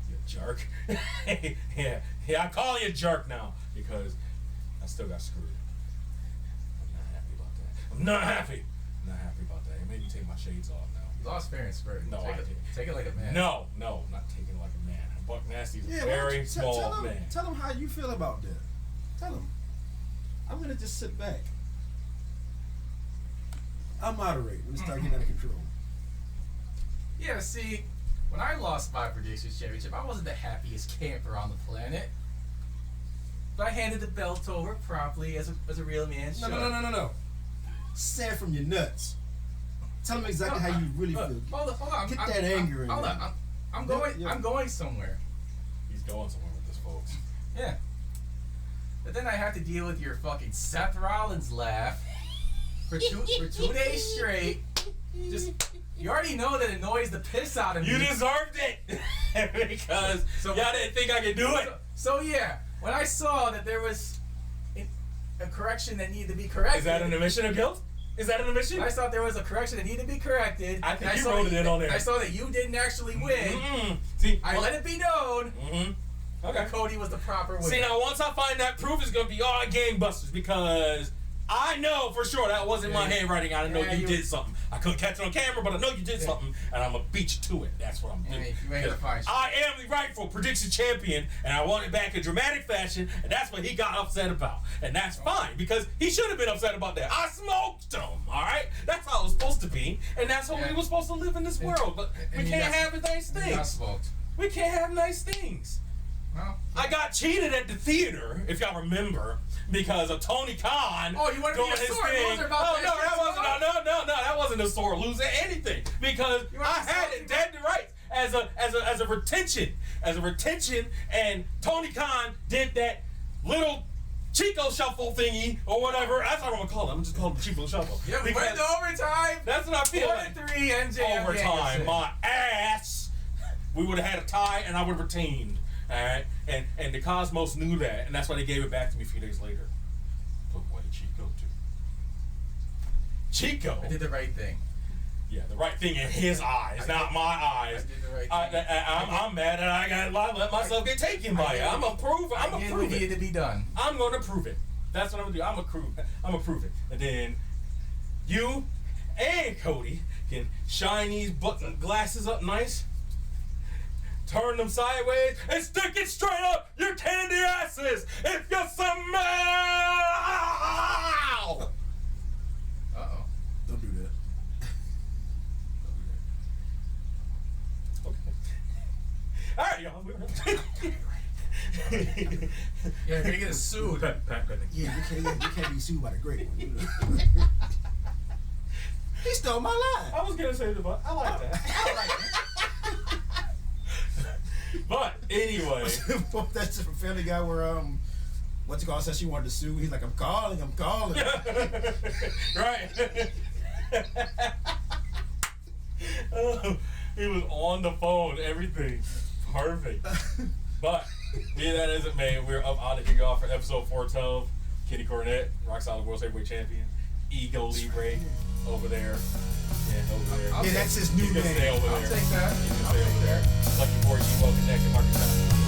You jerk. yeah, I call you a jerk now because I still got screwed. I'm not happy about that. I'm not happy about that. It made me take my shades off now. You lost fair and square. No, I didn't. Take it like a man. No, not taking it like a man. Buck Nasty's a Yeah, very small man. Tell him how you feel about that. Tell him. I'm gonna just sit back. I'll moderate when it starts getting out of control. Yeah, see, when I lost my Predictions Championship, I wasn't the happiest camper on the planet. But I handed the belt over properly as a real man should. No. Say it from your nuts. Tell him exactly how you really feel. Hold on. Get that anger in Hold there. on. I'm going. Yeah. I'm going somewhere. He's going somewhere with this, folks. Yeah. But then I have to deal with your fucking Seth Rollins laugh for 2 days straight. You already know that it annoys the piss out of me. You deserved it because y'all didn't think I could do it. So yeah, when I saw that there was a correction that needed to be corrected. Is that an admission of guilt? Is that an admission? I thought there was a correction that needed to be corrected. I think you wrote it in on there. I saw that you didn't actually win. Mm-hmm. See, I let it be known Okay. that Cody was the proper winner. See, now once I find that proof, it's gonna be all gangbusters because I know for sure that wasn't my handwriting. I know you did something. I couldn't catch it on camera, but I know you did something, and I'm gonna beat you to it. That's what I'm doing. You ain't gonna find shit. I am the rightful prediction champion, and I want it back in dramatic fashion, and that's what he got upset about, and that's fine because he should have been upset about that. I smoked him. All right, that's how it was supposed to be, and that's how we were supposed to live in this world. But we can't have nice You got things. smoked. We can't have nice things. Well, I got cheated at the theater, if y'all remember, because of Tony Khan Oh, you wanted to doing be a his sore thing. loser about Oh that no, shit, that wasn't so no, that wasn't a sore loser anything because You wanted I to had sell it dead to rights as a retention, and Tony Khan did that little Chico Shuffle thingy or whatever. That's what I'm gonna call it. I'm just calling it Chico Shuffle. Yeah, we went into overtime. That's what I feel like. 4-3 MJF. Overtime, my ass. We would have had a tie, and I would have retained. All right, and the Cosmos knew that, and that's why they gave it back to me a few days later. But what did Chico do? Chico. I did the right thing. Yeah, the right thing in his eyes, not my eyes. I did the right thing. I'm mad that I got let myself get taken by it. I'm gonna prove it. I'm gonna prove what needed it. to be done. I'm gonna prove it. That's what I'm gonna do. I'm gonna prove it. And then you and Cody can shine these button glasses up nice, turn them sideways, and stick it straight up your candy asses if you smell. Uh-oh. Don't do that. All right, y'all. Yeah, we're gonna get sued. Yeah, you can't be sued by the great one. He stole my line. I was gonna say the butt. I like that. But anyway, That's a Family Guy where what's it called? Said she wanted to sue. He's like, I'm calling. right. He was on the phone. Everything perfect. But be that as it may, we're up out of here, y'all, for episode 412. Kenny Cornette, ROC Solid World Heavyweight Champion. Ego Libre over there. Yeah, over there. Yeah, that's his new He's gonna name. stay over I'll there. take that. He's gonna I'll stay take over there. that. Lucky for you, well connected, Marcus.